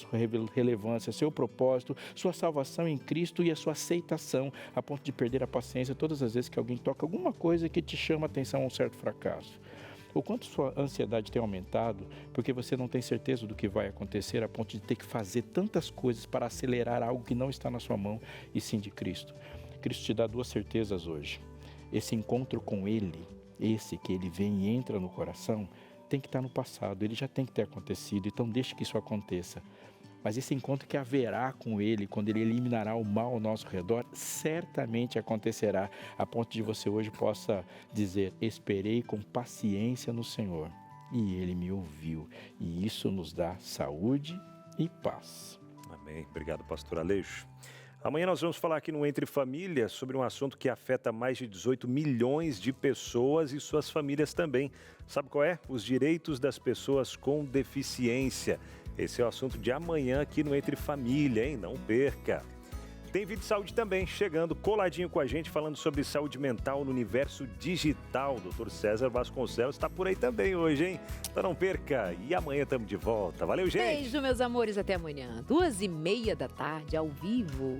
S3: relevância, seu propósito, sua salvação em Cristo e a sua aceitação, a ponto de perder a paciência todas as vezes que alguém toca alguma coisa que te chama a atenção a um certo fracasso. O quanto sua ansiedade tem aumentado porque você não tem certeza do que vai acontecer a ponto de ter que fazer tantas coisas para acelerar algo que não está na sua mão e sim de Cristo. Cristo te dá duas certezas hoje. Esse encontro com Ele, esse que Ele vem e entra no coração, tem que estar no passado, ele já tem que ter acontecido, então deixe que isso aconteça. Mas esse encontro que haverá com Ele, quando Ele eliminará o mal ao nosso redor, certamente acontecerá, a ponto de você hoje possa dizer, esperei com paciência no Senhor, e Ele me ouviu. E isso nos dá saúde e paz.
S1: Amém. Obrigado, pastor Aleixo. Amanhã nós vamos falar aqui no Entre Família sobre um assunto que afeta mais de 18 milhões de pessoas e suas famílias também. Sabe qual é? Os direitos das pessoas com deficiência. Esse é o assunto de amanhã aqui no Entre Família, hein? Não perca! Tem vídeo de saúde também, chegando coladinho com a gente, falando sobre saúde mental no universo digital. O Dr. César Vasconcelos está por aí também hoje, hein? Então não perca! E amanhã estamos de volta. Valeu, gente!
S2: Beijo, meus amores. Até amanhã, 2h30 da tarde, ao vivo.